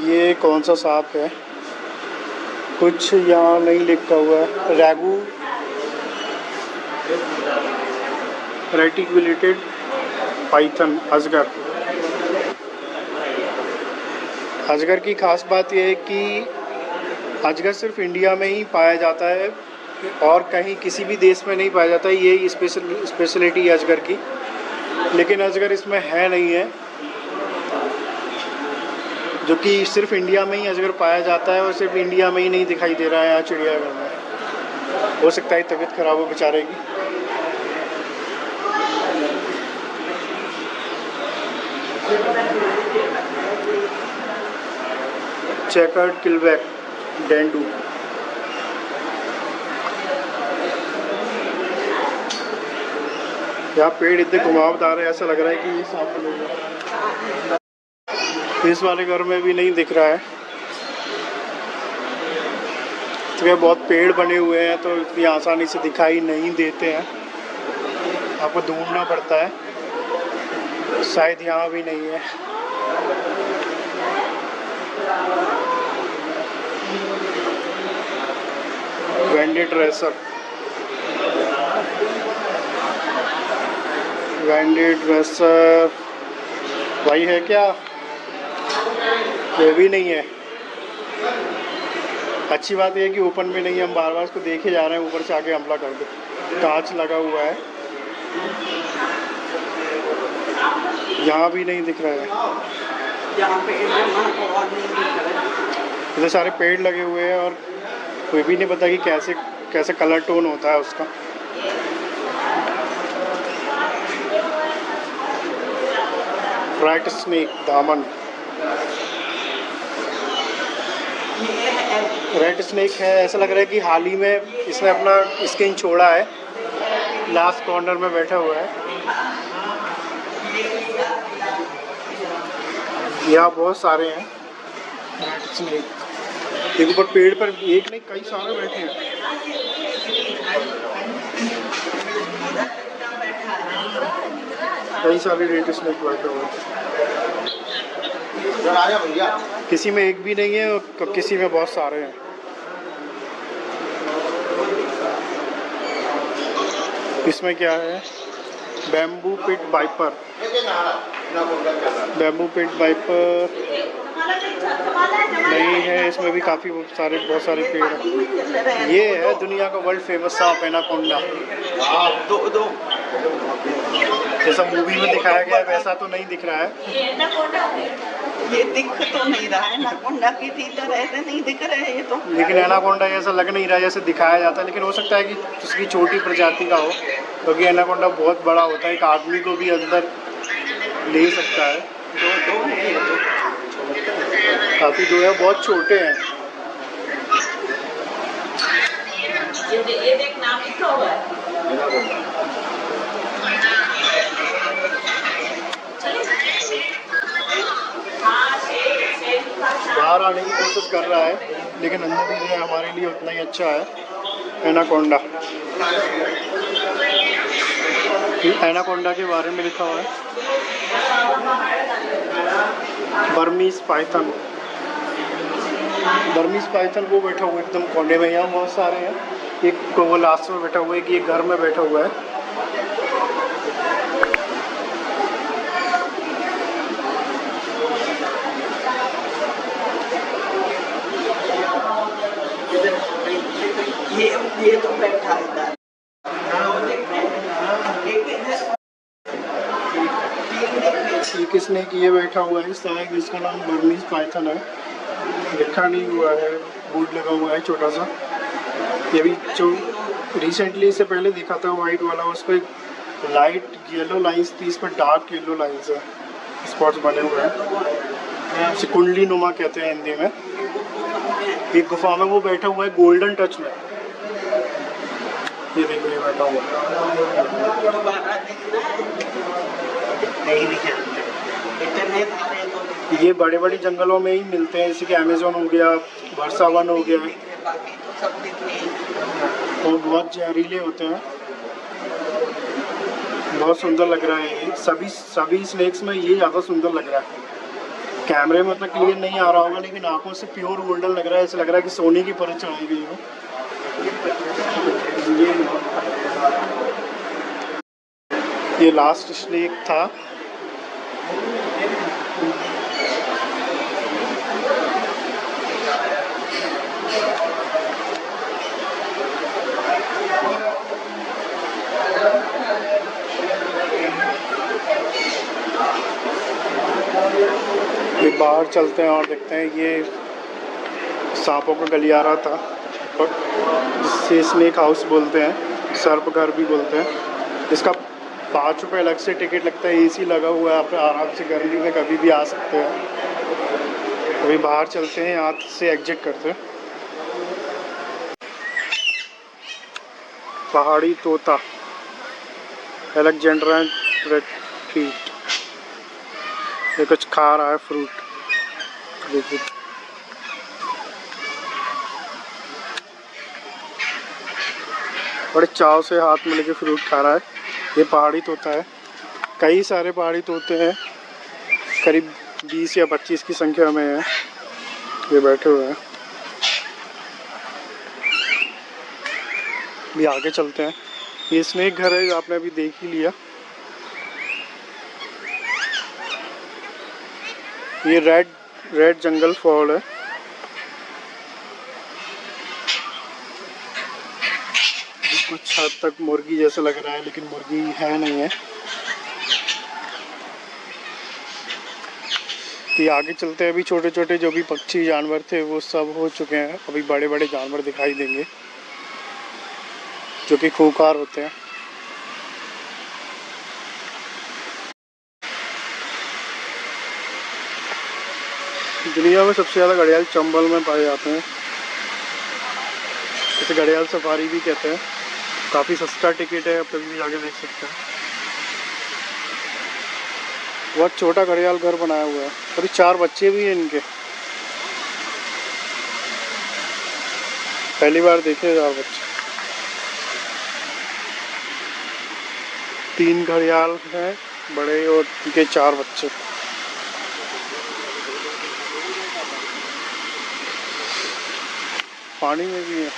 [SPEAKER 1] ये कौन सा सांप है? कुछ यहाँ नहीं लिखा हुआ है। रैगू रेटिकुलेटेड पाइथन, अजगर। अजगर की खास बात यह है कि अजगर सिर्फ इंडिया में ही पाया जाता है और कहीं किसी भी देश में नहीं पाया जाता है। ये स्पेशलिटी है अजगर की, लेकिन अजगर इसमें है नहीं है। जो कि सिर्फ इंडिया में ही अजगर पाया जाता है और सिर्फ इंडिया में ही नहीं दिखाई दे रहा है यहाँ चिड़ियाघर में। हो सकता है तबीयत खराब हो बेचारे की। चेकर्ड किलबैक डेंडू। यहाँ पेड़ इतने घुमावदार है, ऐसा लग रहा है कि ये सांप बनेगा। इस वाले घर में भी नहीं दिख रहा है, तो बहुत पेड़ बने हुए हैं तो इतनी आसानी से दिखाई नहीं देते हैं, आपको ढूंढना पड़ता है। शायद यहाँ भी नहीं है। वैंडी ड्रेसर, वैंडी ड्रेसर भाई है क्या? ये भी नहीं है। अच्छी बात यह है कि ओपन में नहीं है, हम बार बार उसको देखे जा रहे हैं, ऊपर से आके हमला कर दो। कांच लगा हुआ है, यहाँ भी नहीं दिख रहा है। इतने सारे पेड़ लगे हुए हैं और कोई भी नहीं पता कि कैसे कैसे कलर टोन होता है उसका। राइट स्नेक दामन, रेड स्नेक है। ऐसा लग रहा है कि हाल ही में इसने अपना स्किन छोड़ा है, लास्ट कॉर्नर में बैठा हुआ है। यहाँ बहुत सारे हैं रेड स्नेक। एक ऊपर पेड़ पर एक नहीं कई सारे बैठे हैं। कई सारे रेड स्नेक बैठे हुए हैं। किसी में एक भी नहीं है और किसी में बहुत सारे हैं। इसमें क्या है? Bamboo pit viper, bamboo pit viper नहीं है। इसमें भी काफ़ी बहुत सारे पेड़ हैं। ये है दुनिया का वर्ल्ड फेमस सांप एनाकोंडा। जैसा मूवी में दिखाया गया वैसा तो नहीं दिख रहा है।
[SPEAKER 3] ये दिख तो नहीं रहा है, एनाकोंडा की तरह ऐसे नहीं दिख रहा है ये तो।
[SPEAKER 1] लेकिन एनाकोंडा ऐसा लग नहीं रहा है जैसे दिखाया जाता है, लेकिन हो सकता है कि उसकी छोटी प्रजाति का हो, क्योंकि एनाकोंडा बहुत बड़ा होता है, एक आदमी को भी अंदर ले सकता है।
[SPEAKER 3] दो है ये तो।
[SPEAKER 1] काफ़ी जो है बहुत छोटे हैं।
[SPEAKER 3] ये देख नाम लिखा हुआ है।
[SPEAKER 1] बाहर आने की कोशिश कर रहा है, लेकिन अंदर ही जो है हमारे लिए उतना ही अच्छा है। एनाकोंडा, एनाकोंडा के बारे में लिखा हुआ है। बर्मीज पाइथन, बर्मीज पाइथन वो बैठा हुआ है एकदम कोने में। यहाँ बहुत सारे हैं, एक वो लास्ट में बैठा हुआ है कि एक घर में बैठा हुआ है।
[SPEAKER 3] ये तो बैठा है इधर।
[SPEAKER 1] एक स्नेक ये बैठा हुआ है, शायद इसका नाम बर्मीज पाइथन है। लिखा नहीं हुआ है, बोर्ड लगा हुआ है छोटा सा। ये भी जो रिसेंटली इससे पहले देखा था वाइट वाला, उस पर लाइट येलो लाइंस थी, इस पर डार्क येलो लाइंस है, स्पॉट्स बने हुए हैं। इसे कुंडली नुमा कहते हैं हिंदी में। एक गुफा में वो बैठा हुआ है गोल्डन टच में। ये देखो ये बैठा हुआ है। ये बड़े बड़े जंगलों में ही मिलते हैं, जैसे कि अमेज़न हो गया, वर्षावन हो गया, और बहुत जहरीले होते हैं। बहुत सुंदर लग रहा है ये। सभी स्नेक्स में ये ज़्यादा सुंदर लग रहा है। कैमरे में उतना क्लियर नहीं आ रहा होगा, लेकिन आंखों से प्योर गोल्डन लग रहा है। ऐसा लग रहा है कि सोने की परत चढ़ाई गई हो। ये लास्ट स्नेक था। बाहर चलते हैं और देखते हैं। ये सांपों का गलियारा था, और जिसे स्नेक हाउस बोलते हैं, सर्प घर भी बोलते हैं। इसका 5 रुपये अलग से टिकट लगता है। एसी लगा हुआ है, आप आराम से गर्मी में कभी भी आ सकते हैं। अभी बाहर चलते हैं, यहाँ से एग्जिट करते हैं। पहाड़ी तोता, अलेक्जेंड्रा रेडफीट, ये कुछ खा रहा है फ्रूट। देखिए बड़े चाव से हाथ में लेके फ्रूट खा रहा है। ये पहाड़ी तोता है। कई सारे पहाड़ी तोते हैं, करीब 20 या 25 की संख्या में है। ये बैठे हुए हैं। भी आगे चलते हैं। ये स्नेक घर है, आपने अभी देख ही लिया। ये रेड जंगल फॉल है। कुछ हद तक मुर्गी जैसा लग रहा है, लेकिन मुर्गी है नहीं है। ये आगे चलते हैं। अभी छोटे छोटे जो भी पक्षी जानवर थे वो सब हो चुके हैं। अभी बड़े बड़े जानवर दिखाई देंगे जो कि खूंखार होते हैं। दुनिया में सबसे ज़्यादा घड़ियाल चंबल में पाए जाते हैं। इसे घड़ियाल सफारी भी कहते हैं। काफ़ी सस्ता टिकट है, आप कभी भी जाके देख सकते हैं। बहुत छोटा घड़ियाल घर बनाया हुआ है। अभी 4 बच्चे भी हैं इनके। पहली बार देखे 4 बच्चे। 3 घड़ियाल हैं बड़े और इनके 4 बच्चे। पानी में भी है।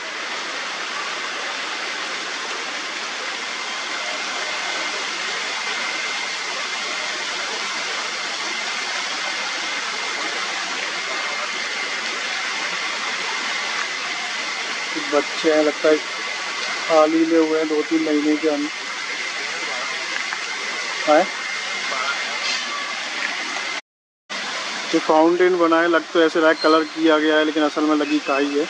[SPEAKER 1] बच्चे हैं, लगता है हाल ही ले हुए हैं 2-3 महीने के अंदर। जो फाउंटेन बना है, लग तो ऐसे रहा है कलर किया गया है, लेकिन असल में लगी काई है।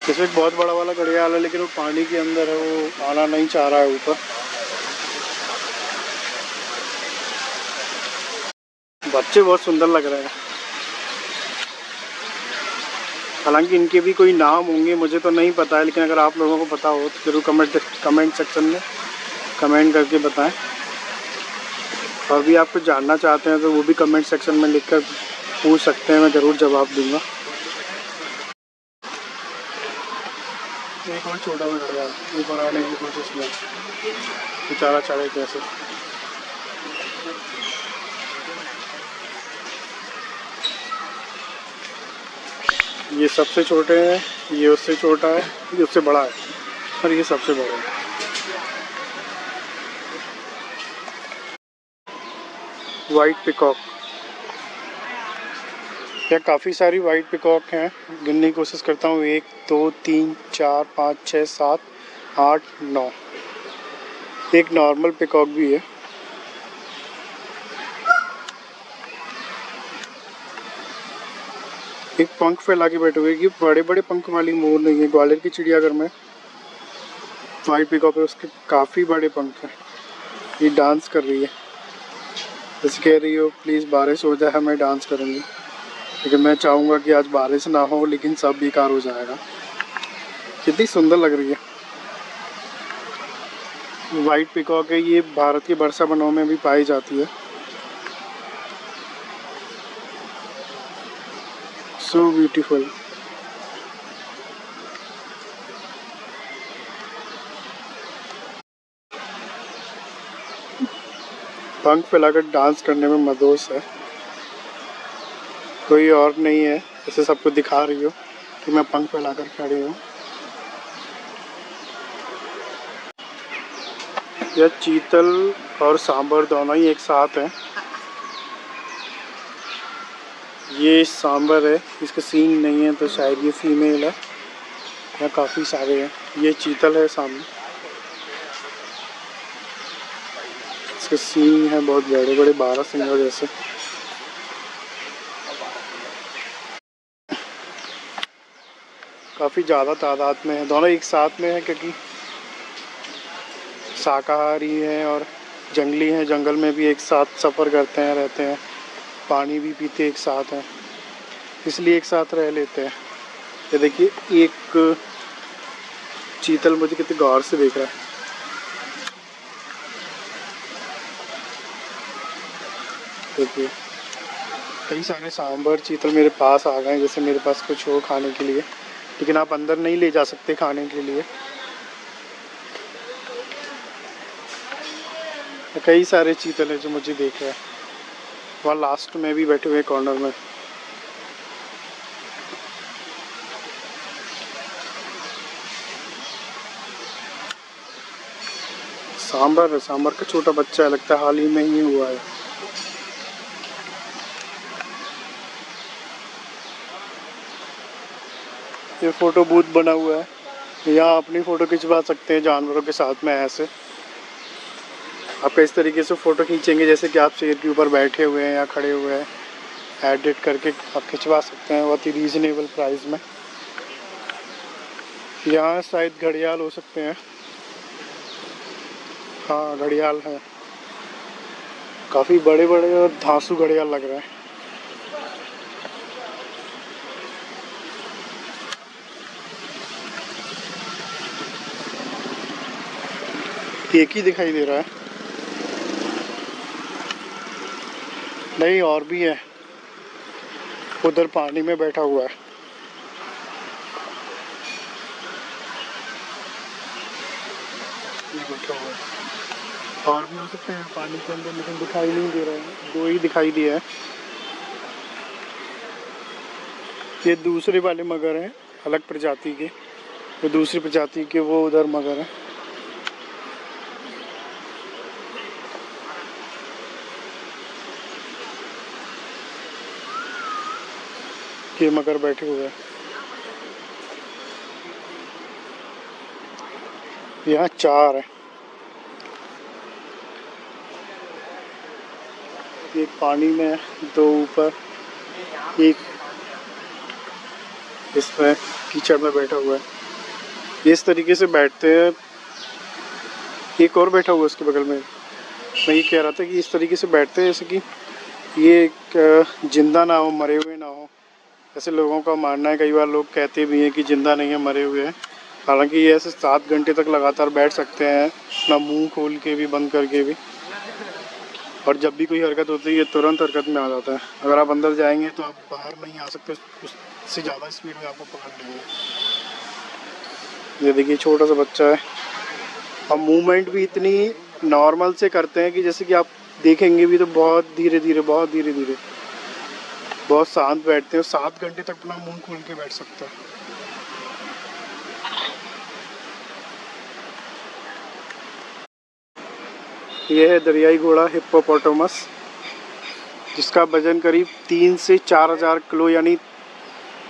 [SPEAKER 1] इसमें एक बहुत बड़ा वाला घड़ियाल है, लेकिन वो पानी के अंदर है, वो आना नहीं चाह रहा है ऊपर। बच्चे बहुत सुंदर लग रहे हैं। हालांकि इनके भी कोई नाम होंगे, मुझे तो नहीं पता है, लेकिन अगर आप लोगों को पता हो तो जरूर कमेंट सेक्शन में कमेंट करके बताएं। और भी आप कुछ जानना चाहते हैं तो वो भी कमेंट सेक्शन में लिखकर पूछ सकते हैं, मैं ज़रूर जवाब दूंगा। एक और छोटा सा घड़ियाल ऊपर आने की कोशिश में, बेचारा चढ़े कैसे। ये सबसे छोटे हैं, ये उससे छोटा है, ये उससे बड़ा है, और ये सबसे बड़ा है। वाइट पिकॉक, यहाँ काफ़ी सारी वाइट पिकॉक हैं। गिनने की कोशिश करता हूँ। 1 2 3 4 5 6 7 8 9। एक नॉर्मल पिकॉक भी है। एक पंख फैला के बैठे हुए। ये बड़े बड़े पंख वाली मोर नहीं है। ग्वालियर की चिड़ियाघर में वाइट पिकॉक है, उसके काफ़ी बड़े पंख हैं। ये डांस कर रही है, जैसे कह रही हो प्लीज़ बारिश हो जाए, मैं डांस करूँगी। लेकिन मैं चाहूँगा कि आज बारिश ना हो, लेकिन सब बेकार हो जाएगा। कितनी सुंदर लग रही है। वाइट पिकॉक है, ये भारत के वर्षा वनों में भी पाई जाती है। So beautiful. पंख फैलाकर डांस करने में मदोस है। कोई और नहीं है, जैसे सबको दिखा रही हो कि मैं पंख फैलाकर खड़ी हूँ। यह चीतल और सांबर दोनों ही एक साथ हैं। ये सांबर है, इसके सींग नहीं है, तो शायद ये फीमेल है। यहाँ काफ़ी सारे हैं। ये चीतल है सामने। इसके सींग हैं बहुत बड़े बड़े, 12 सिंगा जैसे। काफ़ी ज़्यादा तादाद में है, दोनों एक साथ में है क्योंकि शाकाहारी हैं और जंगली हैं। जंगल में भी एक साथ सफ़र करते हैं, रहते हैं, पानी भी पीते एक साथ हैं, इसलिए एक साथ रह लेते हैं। ये देखिए, एक चीतल मुझे कितने गौर से देख रहा है। देखिए, कई सारे सांभर चीतल मेरे पास आ गए हैं, जैसे मेरे पास कुछ हो खाने के लिए, लेकिन आप अंदर नहीं ले जा सकते खाने के लिए। कई सारे चीतल हैं जो मुझे देख रहे हैं। वहाँ लास्ट में भी बैठे हुए कॉर्नर में। सांभर है, सांभर का छोटा बच्चा है, लगता है हाल ही में ही हुआ है। ये फोटो बूथ बना हुआ है, यहाँ अपनी फ़ोटो खिंचवा सकते हैं जानवरों के साथ में। ऐसे आप इस तरीके से फ़ोटो खींचेंगे जैसे कि आप शेर के ऊपर बैठे हुए हैं या खड़े हुए हैं, एडिट करके आप खिंचवा सकते हैं बहुत ही रीज़नेबल प्राइस में। यहाँ शायद घड़ियाल हो सकते हैं, हाँ घड़ियाल है, काफ़ी बड़े बड़े और धांसू घड़ियाल लग रहे हैं। एक ही दिखाई दे रहा है, नहीं और भी है, उधर पानी में बैठा हुआ है। ये बैठा हुआ है, और भी हो सकते हैं पानी के अंदर, लेकिन दिखाई नहीं दे रहा है, दो ही दिखाई दिया है। ये दूसरे वाले मगर हैं, अलग प्रजाति के, ये दूसरी प्रजाति के, वो उधर मगर हैं। ये मगर बैठे हुए हैं। यहाँ 4 है, एक पानी में है, 2 ऊपर, एक इसमें कीचड़ में बैठा हुआ है। ये इस तरीके से बैठते हैं। एक और बैठा हुआ है उसके बगल में। मैं ये कह रहा था कि इस तरीके से बैठते हैं जैसे कि ये एक जिंदा ना हो, मरे हुए ना हो, ऐसे लोगों का मानना है। कई बार लोग कहते भी हैं कि जिंदा नहीं है, मरे हुए हैं। हालांकि ये ऐसे 7 घंटे तक लगातार बैठ सकते हैं, अपना मुंह खोल के भी, बंद करके भी, और जब भी कोई हरकत होती है ये तुरंत हरकत में आ जाता है। अगर आप अंदर जाएंगे तो आप बाहर नहीं आ सकते, उससे ज़्यादा स्पीड में आपको पकड़ लेंगे। ये देखिए छोटा सा बच्चा है, और मूवमेंट भी इतनी नॉर्मल से करते हैं कि जैसे कि आप देखेंगे भी तो बहुत धीरे धीरे, बहुत धीरे धीरे, बहुत शांत बैठते हैं। 7 घंटे तक अपना मुंह खोल के बैठ सकता है। यह है दरियाई घोड़ा हिप्पोपोटामस, जिसका वजन करीब 3 से 4 हज़ार किलो यानी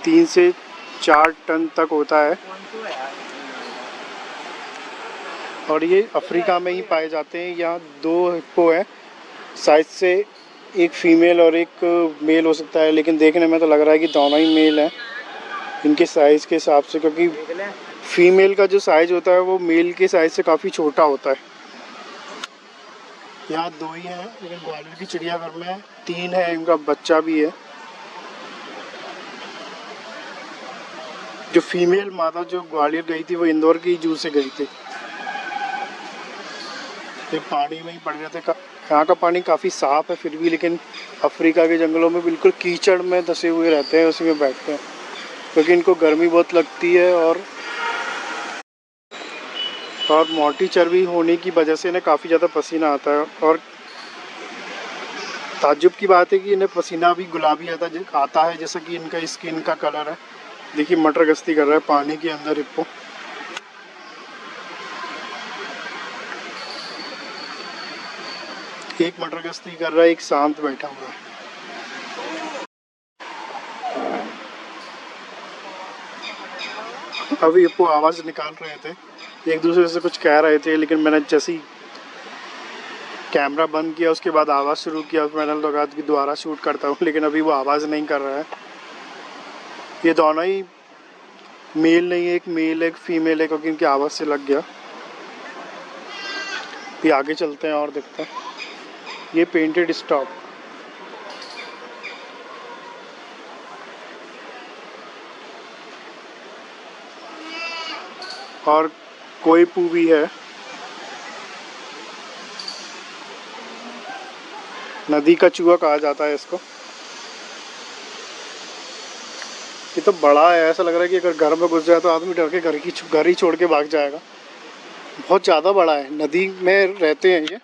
[SPEAKER 1] 3 से 4 टन तक होता है। और ये अफ्रीका में ही पाए जाते हैं। यहाँ 2 हिप्पो हैं, साइज से एक फीमेल और एक मेल हो सकता है, लेकिन देखने में तो लग रहा है कि दोनों ही मेल हैं इनके साइज़ के हिसाब से, क्योंकि फीमेल का जो साइज़ होता है वो मेल के साइज़ से काफ़ी छोटा होता है। यहाँ 2 ही हैं, लेकिन ग्वालियर की चिड़ियाघर में 3 है, इनका बच्चा भी है। जो फीमेल मादा जो ग्वालियर गई थी वो इंदौर की जू से गई थी। ये पानी में ही पड़ रहे थे। यहाँ का पानी काफ़ी साफ़ है फिर भी, लेकिन अफ्रीका के जंगलों में बिल्कुल कीचड़ में धंसे हुए रहते हैं, उसी में बैठते हैं, क्योंकि इनको गर्मी बहुत लगती है। और मोटी चर्बी होने की वजह से इन्हें काफ़ी ज़्यादा पसीना आता है। और ताज्जुब की बात है कि इन्हें पसीना भी गुलाबी आता है, जैसा कि इनका स्किन का कलर है। देखिए मटर गश्ती कर रहा है पानी के अंदर हिप्पो। एक मटर गश्ती कर रहा है, एक शांत बैठा हुआ है। अभी हिप्पो आवाज़ निकाल रहे थे, एक दूसरे से कुछ कह रहे थे, लेकिन मैंने जैसी कैमरा बंद किया, उसके बाद आवाज़ शुरू किया, तो मैंने लगा कि दोबारा शूट करता हूँ, लेकिन अभी वो आवाज़ नहीं कर रहा है। ये दोनों ही मेल नहीं है, एक मेल एक फीमेल है, क्योंकि इनकी आवाज़ से लग गया। ये आगे चलते हैं और देखते हैं। ये पेंटेड स्टॉप, और कोई पू भी है। नदी का चूहा कहा जाता है इसको। ये तो बड़ा है, ऐसा लग रहा है कि अगर घर में घुस जाए तो आदमी डर के घर ही छोड़ के भाग जाएगा। बहुत ज़्यादा बड़ा है, नदी में रहते हैं ये।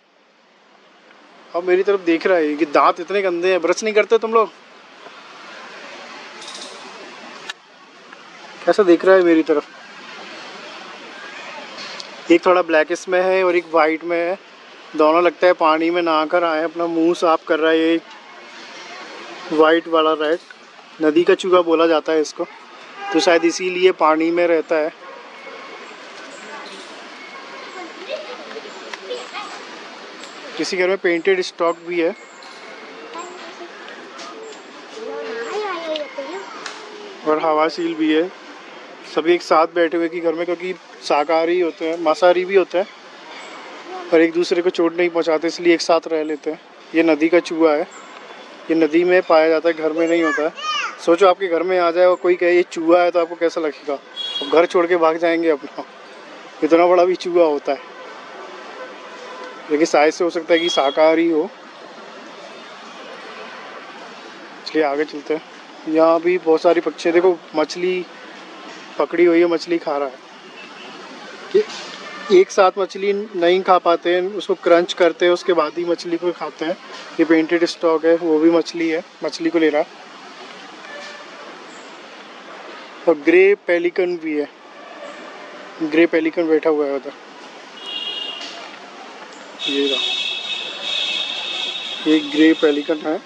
[SPEAKER 1] अब मेरी तरफ देख रहा है कि दांत इतने गंदे हैं। ब्रश नहीं करते तुम लोग? कैसा देख रहा है मेरी तरफ। एक थोड़ा ब्लैकिश में है और एक वाइट में है। दोनों लगता है पानी में नहा कर आए, अपना मुंह साफ कर रहा है। ये वाइट वाला रेड नदी का चूहा बोला जाता है इसको, तो शायद इसीलिए पानी में रहता है। किसी घर में पेंटेड स्टॉक भी है और हवाशील भी है। सभी एक साथ बैठे हुए कि घर में, क्योंकि शाकाहारी होते हैं, मांसाहारी भी होते हैं और एक दूसरे को चोट नहीं पहुंचाते, इसलिए एक साथ रह लेते हैं। ये नदी का चूहा है, ये नदी में पाया जाता है, घर में नहीं होता है। सोचो आपके घर में आ जाए और कोई कहे ये चूहा है, तो आपको कैसा लगेगा? अब घर छोड़ के भाग जाएंगे अपना। इतना बड़ा भी चूहा होता है, लेकिन साइज से हो सकता है कि शाकाहारी हो। चलिए आगे चलते हैं। यहाँ भी बहुत सारी पक्षी, देखो मछली पकड़ी हुई है, मछली खा रहा है। कि एक साथ मछली नहीं खा पाते हैं, उसको क्रंच करते हैं, उसके बाद ही मछली को खाते हैं। ये पेंटेड स्टॉक है, वो भी मछली है, मछली को ले रहा है। और ग्रे पेलिकन भी है, ग्रे पेलिकन बैठा हुआ है उधर। ये रहा, ये ग्रे पेलिकन है।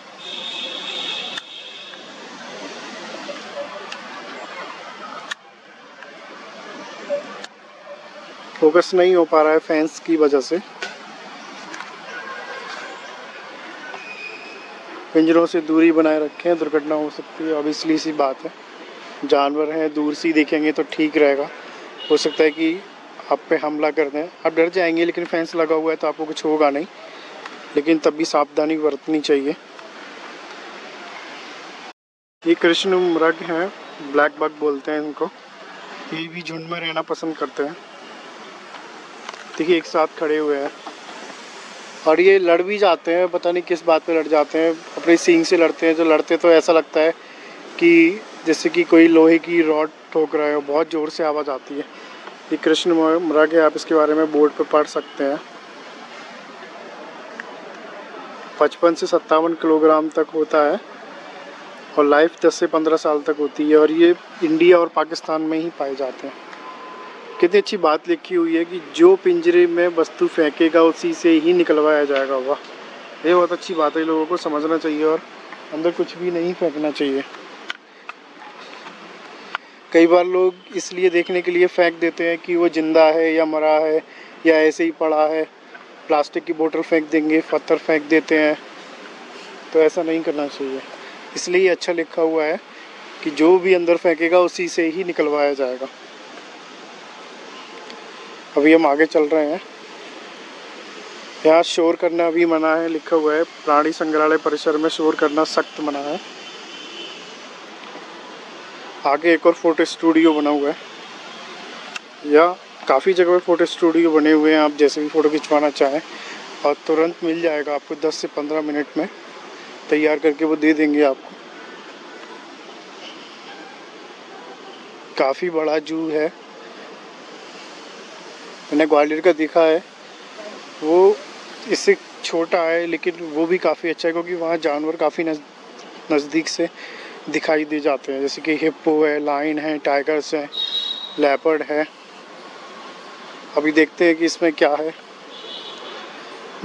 [SPEAKER 1] फोकस नहीं हो पा रहा है फैंस की वजह से। पिंजरों से दूरी बनाए रखें, दुर्घटना हो सकती है, ऑब्वियसली सी बात है। जानवर हैं, दूर से देखेंगे तो ठीक रहेगा। हो सकता है कि आप पे हमला कर दें, आप डर जाएंगे, लेकिन फैंस लगा हुआ है तो आपको कुछ होगा नहीं, लेकिन तब भी सावधानी बरतनी चाहिए। ये कृष्ण मृग हैं, ब्लैक बग बोलते हैं इनको। ये भी झुंड में रहना पसंद करते हैं। देखिए एक साथ खड़े हुए हैं और ये लड़ भी जाते हैं, पता नहीं किस बात पे लड़ जाते हैं। अपने सींग से लड़ते हैं, जो लड़ते तो ऐसा लगता है कि जैसे कि कोई लोहे की रॉड ठोक रहा है, बहुत ज़ोर से आवाज़ आती है। ये कृष्ण मृग है, आप इसके बारे में बोर्ड पे पढ़ सकते हैं। 55 से 57 किलोग्राम तक होता है और लाइफ 10 से 15 साल तक होती है, और ये इंडिया और पाकिस्तान में ही पाए जाते हैं। कितनी अच्छी बात लिखी हुई है कि जो पिंजरे में वस्तु फेंकेगा उसी से ही निकलवाया जाएगा। वाह, ये बहुत अच्छी बात है, लोगों को समझना चाहिए और अंदर कुछ भी नहीं फेंकना चाहिए। कई बार लोग इसलिए देखने के लिए फेंक देते हैं कि वो जिंदा है या मरा है या ऐसे ही पड़ा है। प्लास्टिक की बोतल फेंक देंगे, पत्थर फेंक देते हैं, तो ऐसा नहीं करना चाहिए। इसलिए अच्छा लिखा हुआ है कि जो भी अंदर फेंकेगा उसी से ही निकलवाया जाएगा। अभी हम आगे चल रहे हैं। यहाँ शोर करना भी मना है, लिखा हुआ है। प्राणी संग्रहालय परिसर में शोर करना सख्त मना है। आगे एक और फोटो स्टूडियो बना हुआ है। या काफ़ी जगह पे फोटो स्टूडियो बने हुए हैं, आप जैसे भी फ़ोटो खिंचवाना चाहें और तुरंत मिल जाएगा आपको। 10 से 15 मिनट में तैयार करके वो दे देंगे आपको। काफ़ी बड़ा जू है, मैंने ग्वालियर का देखा है, वो इससे छोटा है लेकिन वो भी काफ़ी अच्छा है, क्योंकि वहाँ जानवर काफ़ी नज़दीक से दिखाई दे जाते हैं, जैसे कि हिप्पो है, लायन है, टाइगर्स हैं, लेपर्ड है। अभी देखते हैं कि इसमें क्या है।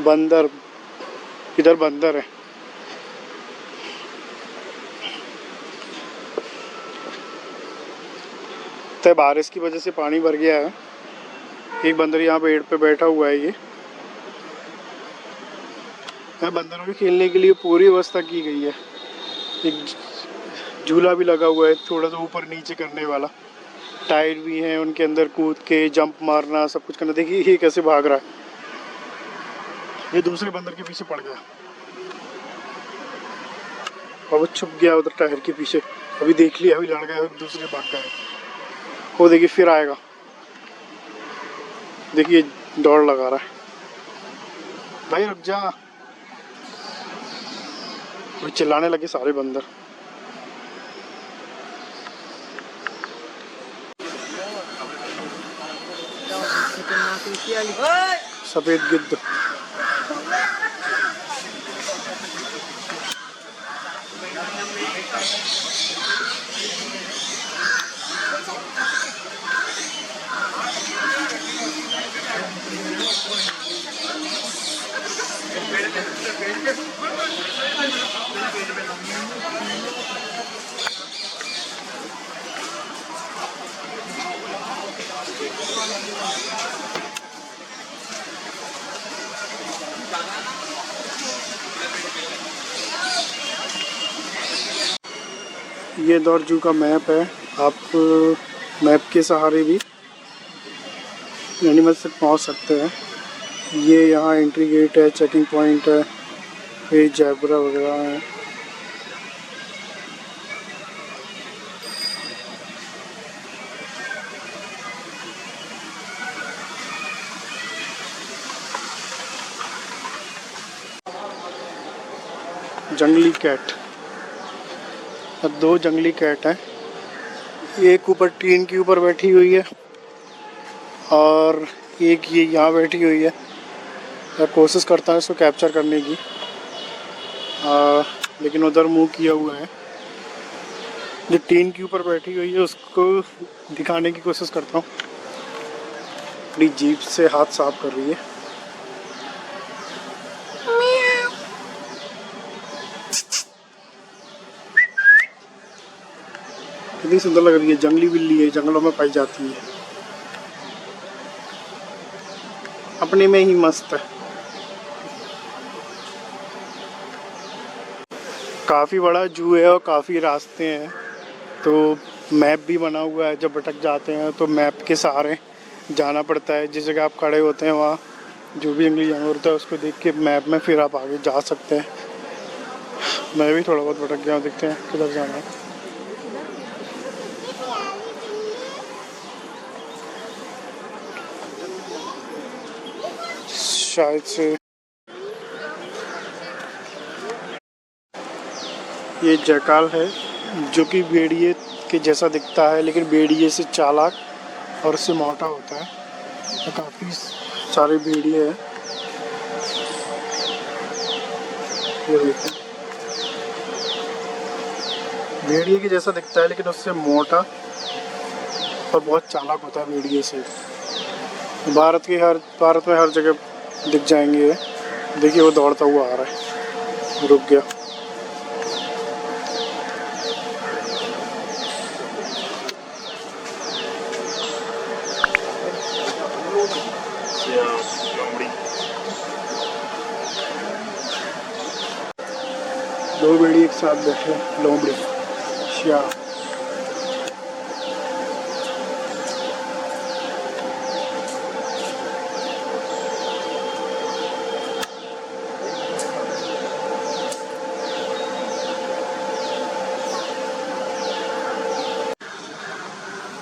[SPEAKER 1] बंदर, इधर बंदर है। तो बारिश की वजह से पानी भर गया है। एक बंदर यहाँ पेड़ पे बैठा हुआ है। ये यहाँ बंदरों के खेलने के लिए पूरी व्यवस्था की गई है। एक झूला भी लगा हुआ है थोड़ा सा ऊपर नीचे करने वाला, टायर भी हैं उनके अंदर, कूद के जंप मारना सब कुछ करना। देखिए ये कैसे भाग रहा है, ये दूसरे बंदर के पीछे पड़ गया और वो छुप गया उधर टायर के पीछे। अभी देख लिया, अभी लड़ गया, दूसरे भाग गए। वो देखिए फिर आएगा, देखिए दौड़ लगा रहा है। भाई रुक जा, वो चिल्लाने लगे सारे बंदर। सफेद गिद्ध, ये इंदौर जू का मैप है। आप मैप के सहारे भी एनिमल्स तक पहुंच सकते हैं। ये यहाँ एंट्री गेट है, चेकिंग पॉइंट है, फिर जैबरा वगैरह है। जंगली कैट, दो जंगली कैट हैं, एक ऊपर टीन के ऊपर बैठी हुई है और एक ये यहाँ बैठी हुई है। मैं कोशिश करता हूँ इसको कैप्चर करने की, लेकिन उधर मुंह किया हुआ है। जो टीन के ऊपर बैठी हुई है उसको दिखाने की कोशिश करता हूँ। अपनी जीभ से हाथ साफ कर रही है। कितनी सुंदर लग रही है, जंगली बिल्ली है, जंगलों में पाई जाती है, अपने में ही मस्त है। काफ़ी बड़ा जू है और काफ़ी रास्ते हैं, तो मैप भी बना हुआ है। जब भटक जाते हैं तो मैप के सहारे जाना पड़ता है। जिस जगह आप खड़े होते हैं वहाँ जो भी जंगली जानवर होता है उसको देख के मैप में फिर आप आगे जा सकते हैं। मैं भी थोड़ा बहुत भटक गया हूँ, देखते हैं किधर जाना है। शायद से ये जयकाल है जो कि भेड़िए के जैसा दिखता है, लेकिन भेड़िए से चालाक और उससे मोटा होता है। तो काफ़ी सारे भेड़िए हैं, ये देखिए भेड़िए के जैसा दिखता है लेकिन उससे मोटा और बहुत चालाक होता है भेड़िए से। भारत में हर जगह दिख जाएंगे। देखिए वो दौड़ता हुआ आ रहा है, रुक गया। दो भेड़ी एक साथ बैठे, लोमड़ी श्या।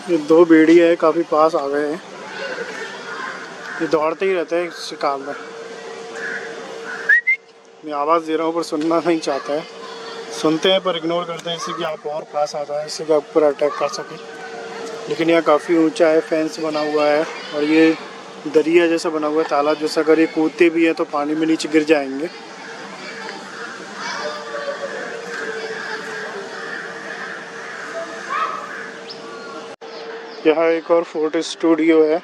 [SPEAKER 1] ये दो भेड़िए है, काफ़ी पास आ गए हैं। ये दौड़ते ही रहते हैं शिकार में। मैं आवाज़ दे रहा हूँ पर सुनना नहीं चाहता है, सुनते हैं पर इग्नोर करते हैं, इससे कि आप और पास आ जाए, इससे कि आप पर अटैक कर सकें। लेकिन यह काफ़ी ऊंचा है, फेंस बना हुआ है और ये दरिया जैसा बना हुआ है, तालाब जैसा। अगर ये कूदते भी हैं तो पानी में नीचे गिर जाएंगे। यहाँ एक और फोटो स्टूडियो है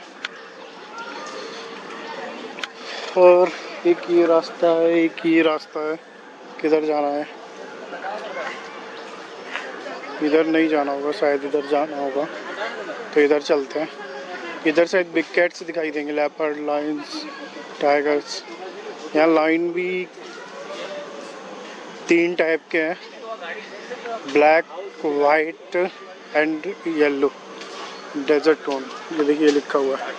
[SPEAKER 1] और एक ये रास्ता है, एक ये रास्ता है। किधर जाना है? इधर नहीं जाना होगा शायद, इधर जाना होगा, तो इधर चलते हैं। इधर से बिग कैट्स दिखाई देंगे, लेपर्ड, लायंस, टाइगर्स। यहाँ लाइन भी तीन टाइप के हैं, black, white and yellow, desert tone. ये देखिए लिखा हुआ है।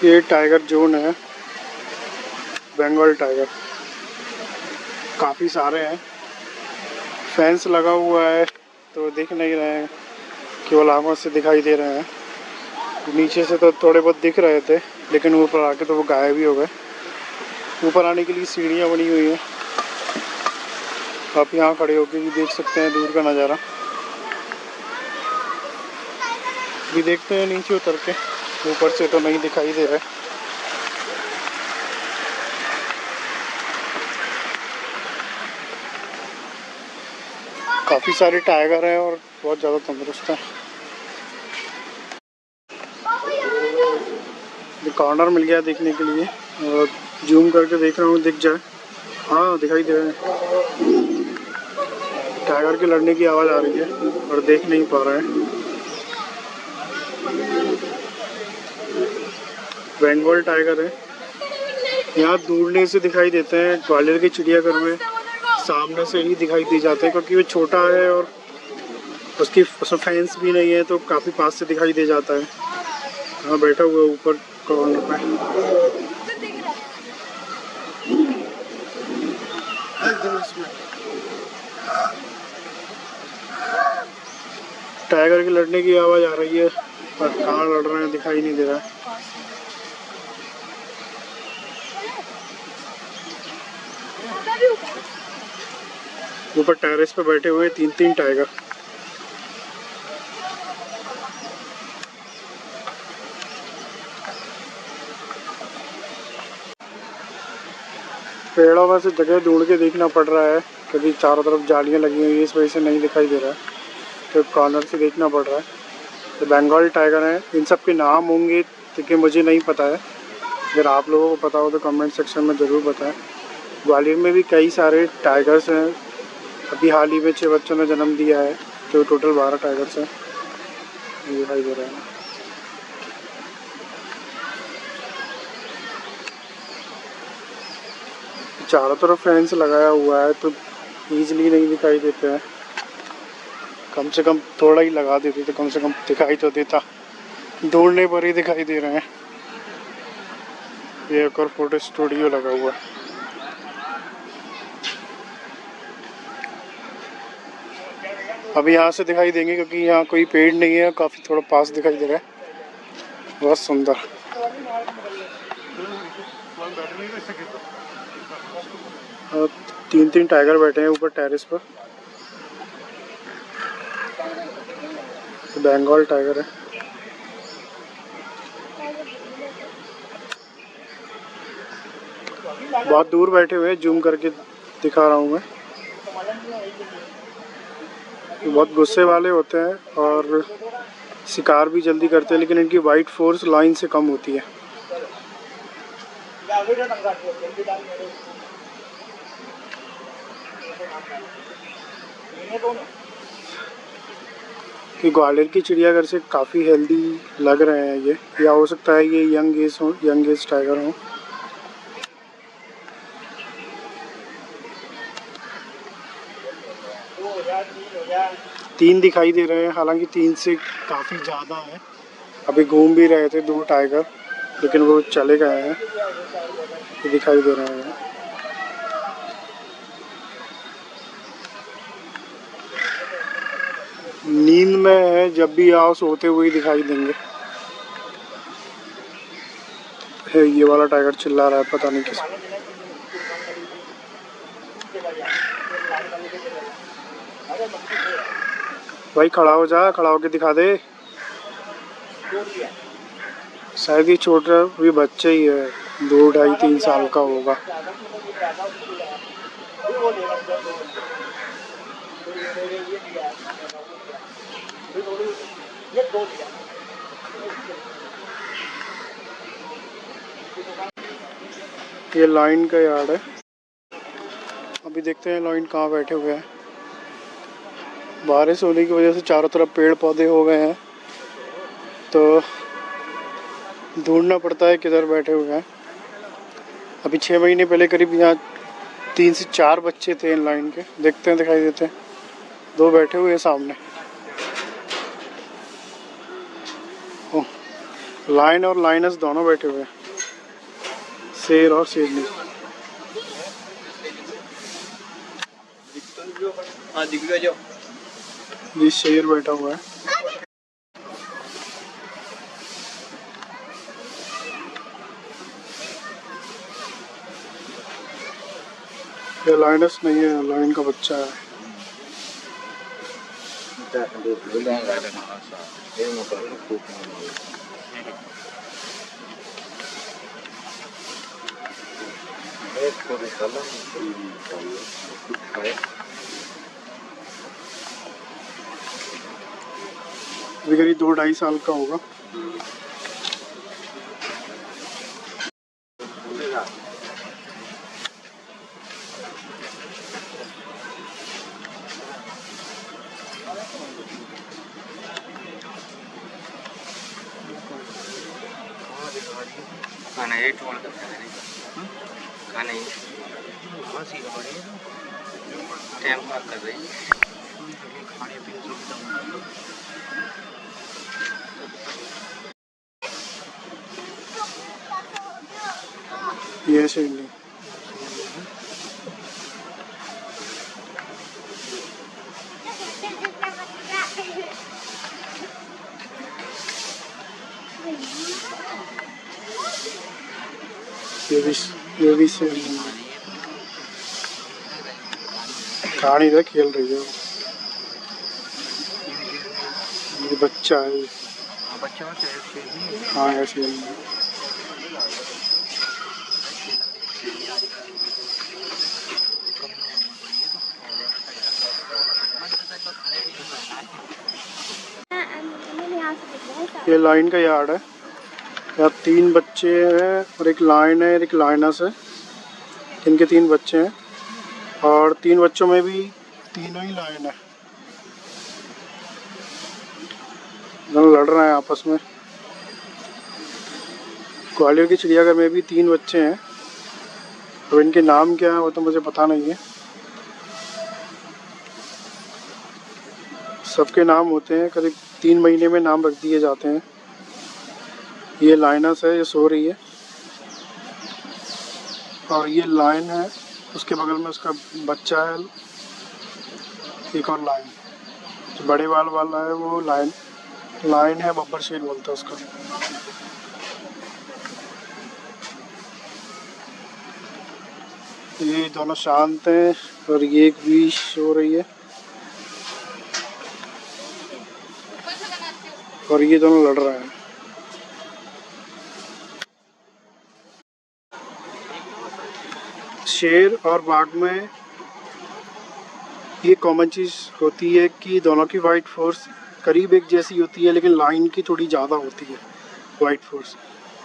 [SPEAKER 1] ये टाइगर जोन है, बंगाल टाइगर। काफ़ी सारे हैं, फेंस लगा हुआ है तो दिख नहीं रहे हैं, केवल आंखों से दिखाई दे रहे हैं। नीचे से तो थोड़े बहुत दिख रहे थे, लेकिन ऊपर आके तो वो गायब ही हो गए। ऊपर आने के लिए सीढ़ियाँ बनी हुई हैं, आप यहाँ खड़े होकर भी देख सकते हैं दूर का नज़ारा। भी देखते हैं नीचे उतर के, ऊपर से तो नहीं दिखाई दे रहा है। काफ़ी सारे टाइगर हैं और बहुत ज़्यादा तंदुरुस्त हैं। कॉर्नर मिल गया देखने के लिए, और जूम करके देख रहा हूँ, दिख जाए। हाँ, दिखाई दे रहे हैं। टाइगर के लड़ने की आवाज़ आ रही है और देख नहीं पा रहे हैं। बंगाल टाइगर है, यहाँ दूरने से दिखाई देते हैं। ग्वालियर के चिड़ियाघर में सामने से ही दिखाई दे जाते हैं, क्योंकि वो छोटा है और उसकी फेंस भी नहीं है, तो काफ़ी पास से दिखाई दे जाता है। हाँ, बैठा हुआ है ऊपर कॉर्नर पे। टाइगर के लड़ने की आवाज़ आ रही है, पर कहाँ लड़ रहे हैं दिखाई नहीं दे रहा है। ऊपर टेरेस पे बैठे हुए तीन टाइगर। पेड़ों में से जगह ढूंढ के देखना पड़ रहा है, क्योंकि चारों तरफ जालियां लगी हुई है, इस वजह से नहीं दिखाई दे रहा है, तो कॉर्नर से देखना पड़ रहा है। तो बंगाल टाइगर हैं, इन सब के नाम होंगे क्योंकि मुझे नहीं पता है। अगर आप लोगों को पता हो तो कमेंट सेक्शन में ज़रूर बताएं। ग्वालियर में भी कई सारे टाइगर्स हैं। अभी हाल ही में 6 बच्चों ने जन्म दिया है, तो टोटल 12 टाइगर्स हैं, दिखाई दे रहे हैं। चारों तरफ फेंस लगाया हुआ है, तो ईजिली नहीं दिखाई देते हैं। कम से कम थोड़ा ही लगा देते तो कम से कम दिखाई तो देता। दौड़ने पर ही दिखाई दे रहे हैं। ये एक और फोटो स्टूडियो लगा हुआ है। अभी यहाँ से दिखाई देंगे, क्योंकि यहाँ कोई पेड़ नहीं है, काफ़ी थोड़ा पास दिखाई दे रहा है। बहुत सुंदर। तीन टाइगर बैठे हैं ऊपर टेरेस पर। बंगाल टाइगर है। बहुत दूर बैठे हुए हैं, जूम करके दिखा रहा हूँ मैं। बहुत गुस्से वाले होते हैं और शिकार भी जल्दी करते हैं, लेकिन इनकी वाइट फोर्स लाइन से कम होती है। कि ग्वालियर की चिड़ियाघर से काफ़ी हेल्दी लग रहे हैं ये, या हो सकता है ये यंग एज टाइगर हो। तीन दिखाई दे रहे हैं, हालांकि 3 से काफ़ी ज़्यादा है। अभी घूम भी रहे थे 2 टाइगर, लेकिन वो चले गए हैं। ये दिखाई दे रहे हैं। नींद में है, जब भी आओ सोते हुए दिखाई देंगे। ये वाला टाइगर चिल्ला रहा है, पता नहीं किस। भाई खड़ा हो जा, खड़ा होके दिखा दे। शायद ये छोटा भी बच्चा ही है, 2, 2.5, 3 साल का होगा। ये लाइन का यार्ड है। अभी देखते हैं लाइन कहाँ बैठे हुए हैं। बारिश होने की वजह से चारों तरफ पेड़ पौधे हो गए हैं, तो ढूंढना पड़ता है किधर बैठे हुए हैं। अभी 6 महीने पहले करीब यहाँ 3 से 4 बच्चे थे इन लाइन के, देखते हैं दिखाई देते हैं। 2 बैठे हुए हैं सामने। ओह, लाइन और लाइनस दोनों बैठे हुए हैं, शेर और शेरनी। ये शेर बैठा हुआ है। ये लाइनस नहीं है, लाइन का बच्चा है। अभी करीब 2-2.5 साल का होगा।
[SPEAKER 2] खाना ये टोल कर खाना ही टाइम पास कर रही खाने पीने
[SPEAKER 1] ये शेरनी। ये भी शेरनी कहानी था, खेल रही है। ये बच्चा है। हाँ है शेरनी। ये लाइन का यार्ड है। यहाँ 3 बच्चे हैं और एक लाइन है और एक लाइनस है। इनके 3 बच्चे हैं और 3 बच्चों में भी तीनों ही लाइन है। दोनों लड़ रहे हैं आपस में। ग्वालियर की चिड़ियाघर में भी 3 बच्चे हैं। अब इनके नाम क्या है वो तो मुझे पता नहीं है। सबके नाम होते हैं, करीब 3 महीने में नाम रख दिए जाते हैं। ये लाइनस है, ये सो रही है और ये लाइन है, उसके बगल में उसका बच्चा है। एक और लाइन जो बड़े बाल वाला है वो लाइन है, बब्बर शेर बोलता है उसका। ये दोनों शांत हैं और ये एक भी सो रही है और ये दोनों लड़ रहे हैं। शेर और बाघ में ये कॉमन चीज़ होती है कि दोनों की वाइट फोर्स करीब एक जैसी होती है, लेकिन लाइन की थोड़ी ज़्यादा होती है वाइट फोर्स,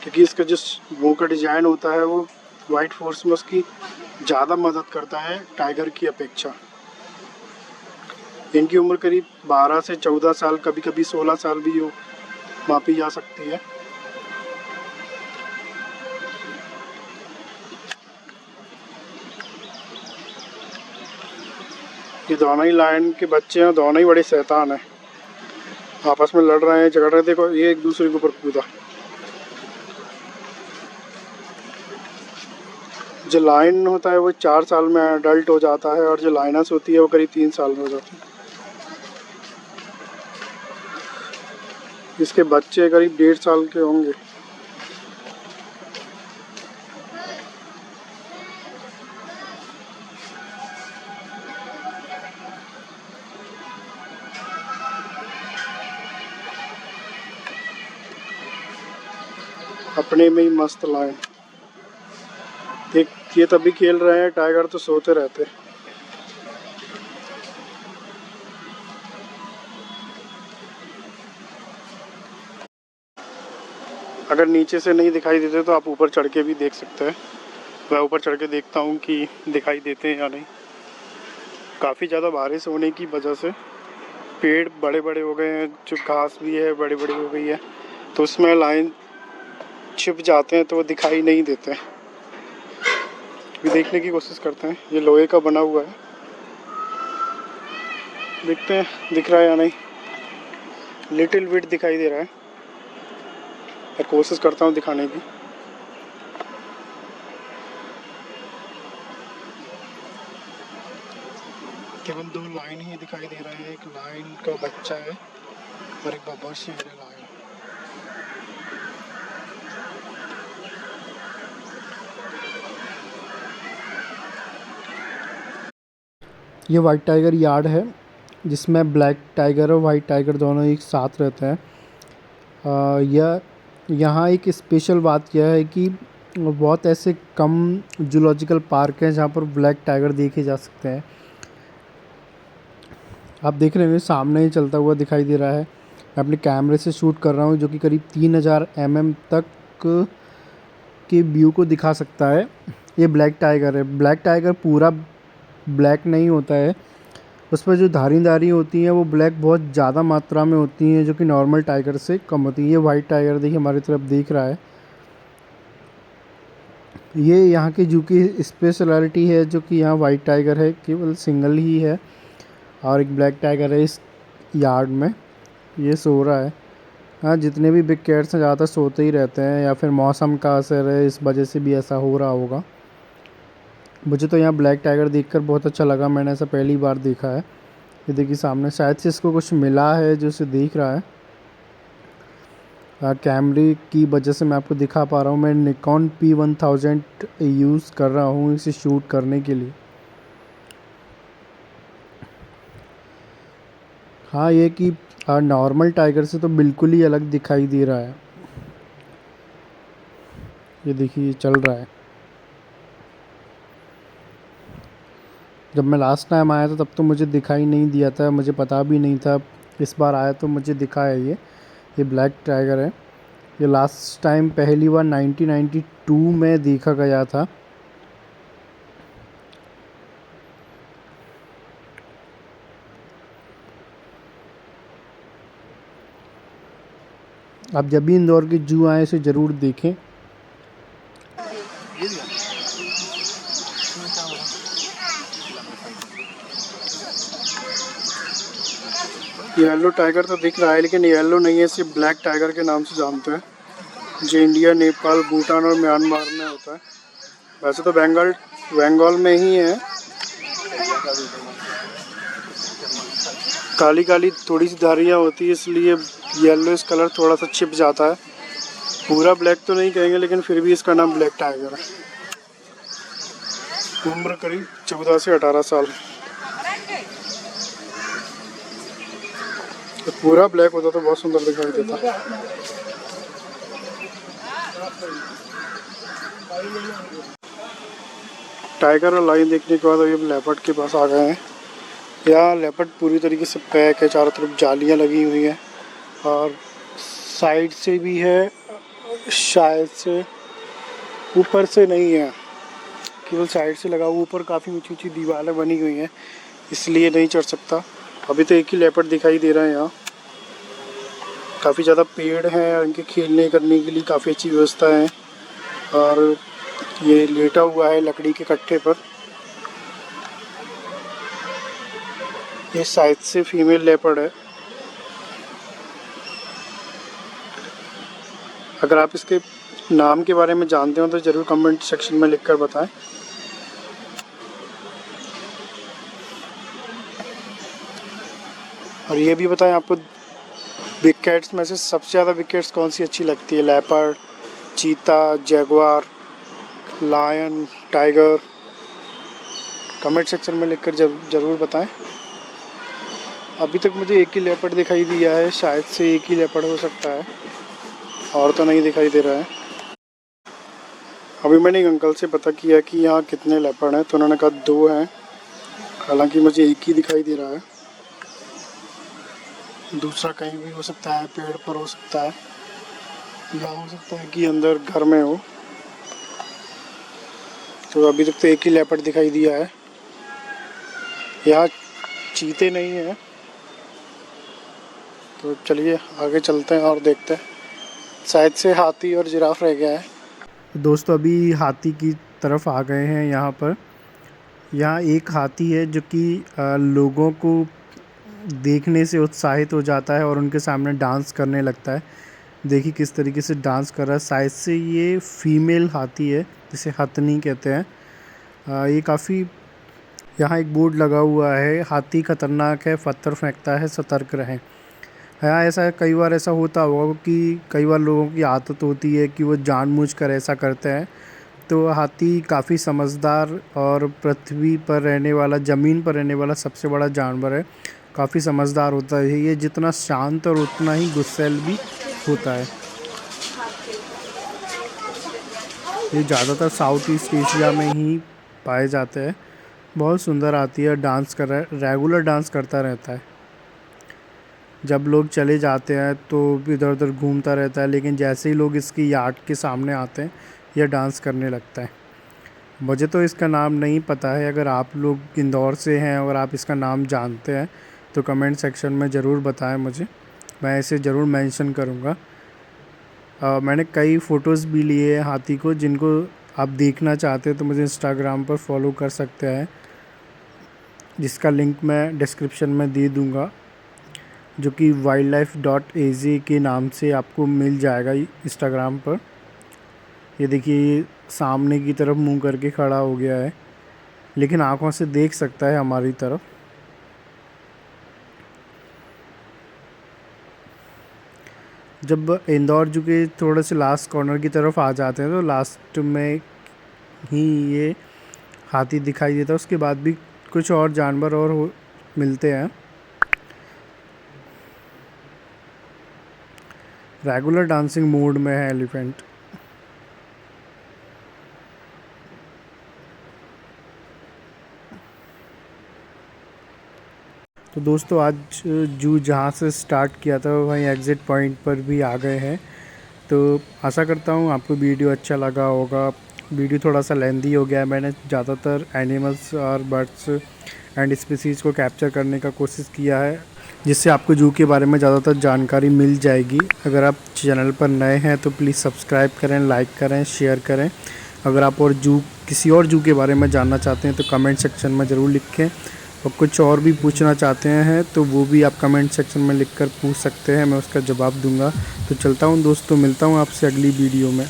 [SPEAKER 1] क्योंकि इसका जो मुंह का डिज़ाइन होता है वो वाइट फोर्स में उसकी ज़्यादा मदद करता है टाइगर की अपेक्षा। इनकी उम्र करीब 12 से 14 साल, कभी कभी 16 साल भी मापी जा सकती है। ये दोनों ही लायन के बच्चे हैं, दोनों ही बड़े शैतान हैं, आपस में लड़ रहे हैं, झगड़ रहे थे। देखो ये एक दूसरे के ऊपर कूदा। जो लायन होता है वो 4 साल में अडल्ट हो जाता है और जो लाइनस होती है वो करीब 3 साल में हो जाती है। इसके बच्चे करीब 1.5 साल के होंगे। अपने में ही मस्त लायन। ये तभी खेल रहे हैं, टाइगर तो सोते रहते। अगर नीचे से नहीं दिखाई देते तो आप ऊपर चढ़ के भी देख सकते हैं। मैं ऊपर चढ़ के देखता हूँ कि दिखाई देते हैं या नहीं। काफ़ी ज़्यादा बारिश होने की वजह से पेड़ बड़े बड़े हो गए हैं, जो घास भी है बड़ी बड़ी हो गई है, तो उसमें लाइन छिप जाते हैं तो वो दिखाई नहीं देते। अभी देखने की कोशिश करते हैं। ये लोहे का बना हुआ है, देखते हैं दिख रहा है या नहीं। लिटिल बिट दिखाई दे रहा है, मैं कोशिश करता हूँ दिखाने की। केवल 2 लाइन ही दिखाई दे रहा है, एक लाइन का बच्चा है और एक बब्बर शेर है लाइन। ये वाइट टाइगर यार्ड है जिसमें ब्लैक टाइगर और वाइट टाइगर दोनों एक साथ रहते हैं। यह यहाँ एक स्पेशल बात यह है कि बहुत ऐसे कम जूलॉजिकल पार्क हैं जहाँ पर ब्लैक टाइगर देखे जा सकते हैं। आप देख रहे हैं सामने ही चलता हुआ दिखाई दे रहा है। मैं अपने कैमरे से शूट कर रहा हूँ जो कि करीब 3000 mm तक के व्यू को दिखा सकता है। ये ब्लैक टाइगर है। ब्लैक टाइगर पूरा ब्लैक नहीं होता है, उस पर जो धारी होती हैं वो ब्लैक बहुत ज़्यादा मात्रा में होती हैं, जो कि नॉर्मल टाइगर से कम होती हैं। ये वाइट टाइगर देखिए हमारी तरफ देख रहा है। ये यहाँ की जू की स्पेशलिटी है, जो कि यहाँ वाइट टाइगर है, केवल सिंगल ही है और एक ब्लैक टाइगर है इस यार्ड में। ये सो रहा है। हाँ, जितने भी बिग कैट्स हैं ज़्यादातर सोते ही रहते हैं, या फिर मौसम का असर है, इस वजह से भी ऐसा हो रहा होगा। मुझे तो यहाँ ब्लैक टाइगर देखकर बहुत अच्छा लगा, मैंने ऐसा पहली बार देखा है। ये देखिए सामने, शायद से इसको कुछ मिला है जो इसे देख रहा है। कैमरे की वजह से मैं आपको दिखा पा रहा हूँ। मैं निकॉन P1000 यूज़ कर रहा हूँ इसे शूट करने के लिए। हाँ, ये कि नॉर्मल टाइगर से तो बिल्कुल ही अलग दिखाई दे रहा है। ये देखिए चल रहा है। जब मैं लास्ट टाइम आया था तब तो मुझे दिखाई नहीं दिया था, मुझे पता भी नहीं था। इस बार आया तो मुझे दिखा है ये ब्लैक टाइगर है। ये लास्ट टाइम पहली बार 1992 में देखा गया था। आप जब भी इंदौर की जू आए इसे ज़रूर देखें। येलो टाइगर तो दिख रहा है, लेकिन येलो नहीं है, इसे ब्लैक टाइगर के नाम से जानते हैं, जो इंडिया, नेपाल, भूटान और म्यांमार में होता है। वैसे तो बंगाल में ही है। काली काली थोड़ी सी धारियाँ होती है, इसलिए येलोइश कलर थोड़ा सा छिप जाता है। पूरा ब्लैक तो नहीं कहेंगे, लेकिन फिर भी इसका नाम ब्लैक टाइगर है। उम्र करीब 14 से 18 साल। तो पूरा ब्लैक होता तो बहुत सुंदर दिखाई देता। टाइगर और लाइन देखने के बाद अभी लेपर्ड के पास आ गए हैं। यहाँ लेपर्ड पूरी तरीके से पैक है, चारों तरफ जालियाँ लगी हुई हैं और साइड से भी है, शायद से ऊपर से नहीं है, केवल साइड से लगा हुआ। ऊपर काफ़ी ऊंची ऊंची दीवारें बनी हुई हैं, इसलिए नहीं चढ़ सकता। अभी तो एक ही लेपर्ड दिखाई दे रहा है। यहाँ काफ़ी ज़्यादा पेड़ हैं और इनके खेलने करने के लिए काफ़ी अच्छी व्यवस्था है। और ये लेटा हुआ है लकड़ी के कट्टे पर। ये शायद से फीमेल लेपर्ड है। अगर आप इसके नाम के बारे में जानते हो तो ज़रूर कमेंट सेक्शन में लिखकर बताएं। और ये भी बताएं आपको बिग कैट्स में से सबसे ज़्यादा बिग कैट्स कौन सी अच्छी लगती है, लेपर्ड, चीता, jaguar, lion, tiger. Comment section में लिखकर ज़रूर बताएं। अभी तक मुझे एक ही लेपर्ड दिखाई दिया है, शायद से एक ही लेपर्ड हो सकता है, और तो नहीं दिखाई दे रहा है। अभी मैंने एक अंकल से पता किया कि यहाँ कितने लेपर्ड हैं, तो उन्होंने कहा 2 हैं, हालांकि मुझे एक ही दिखाई दे रहा है। दूसरा कहीं भी हो सकता है, पेड़ पर हो सकता है, या हो सकता है कि अंदर घर में हो। तो अभी तक तो एक ही लेपर्ड दिखाई दिया है। यहाँ चीते नहीं हैं, तो चलिए आगे चलते हैं और देखते हैं। शायद से हाथी और जिराफ रह गया है। दोस्तों अभी हाथी की तरफ आ गए हैं। यहाँ पर यहाँ एक हाथी है जो कि लोगों को देखने से उत्साहित हो जाता है और उनके सामने डांस करने लगता है। देखिए किस तरीके से डांस कर रहा है। शायद से ये फीमेल हाथी है जिसे हथनी कहते हैं। ये काफ़ी, यहाँ एक बोर्ड लगा हुआ है, हाथी खतरनाक है, पत्थर फेंकता है, सतर्क रहें। हाँ, ऐसा कई बार ऐसा होता होगा कि कई बार लोगों की आदत होती है कि वो जानबूझकर ऐसा करते हैं। तो हाथी काफ़ी समझदार और पृथ्वी पर रहने वाला, ज़मीन पर रहने वाला सबसे बड़ा जानवर है। काफ़ी समझदार होता है ये, जितना शांत और उतना ही गुस्सैल भी होता है। ये ज़्यादातर साउथ ईस्ट एशिया में ही पाए जाते हैं। बहुत सुंदर हाथी है, डांस कर रहा है, रेगुलर डांस करता रहता है। जब लोग चले जाते हैं तो इधर उधर घूमता रहता है, लेकिन जैसे ही लोग इसकी यार्ड के सामने आते हैं यह डांस करने लगता है। मुझे तो इसका नाम नहीं पता है। अगर आप लोग इंदौर से हैं और आप इसका नाम जानते हैं तो कमेंट सेक्शन में ज़रूर बताएं मुझे, मैं इसे ज़रूर मेंशन करूँगा। मैंने कई फ़ोटोज़ भी लिए हैं हाथी को, जिनको आप देखना चाहते हैं तो मुझे इंस्टाग्राम पर फॉलो कर सकते हैं, जिसका लिंक मैं डिस्क्रिप्शन में दे दूँगा, जो कि wildlife.az के नाम से आपको मिल जाएगा इंस्टाग्राम पर। ये देखिए ये सामने की तरफ मुंह करके खड़ा हो गया है, लेकिन आंखों से देख सकता है हमारी तरफ। जब इंदौर जू के थोड़े से लास्ट कॉर्नर की तरफ आ जाते हैं तो लास्ट में ही ये हाथी दिखाई देता है। उसके बाद भी कुछ और जानवर और मिलते हैं। रेगुलर डांसिंग मोड में है एलिफेंट। तो दोस्तों आज जू जहाँ से स्टार्ट किया था वहीं एग्ज़िट पॉइंट पर भी आ गए हैं। तो आशा करता हूँ आपको वीडियो अच्छा लगा होगा। वीडियो थोड़ा सा लेंदी हो गया है। मैंने ज़्यादातर एनिमल्स और बर्ड्स एंड स्पीसीज़ को कैप्चर करने का कोशिश किया है, जिससे आपको जू के बारे में ज़्यादातर जानकारी मिल जाएगी। अगर आप चैनल पर नए हैं तो प्लीज़ सब्सक्राइब करें, लाइक करें, शेयर करें। अगर आप और जू किसी और जू के बारे में जानना चाहते हैं तो कमेंट सेक्शन में ज़रूर लिखें, और कुछ और भी पूछना चाहते हैं तो वो भी आप कमेंट सेक्शन में लिखकर पूछ सकते हैं, मैं उसका जवाब दूंगा। तो चलता हूं दोस्तों, मिलता हूं आपसे अगली वीडियो में।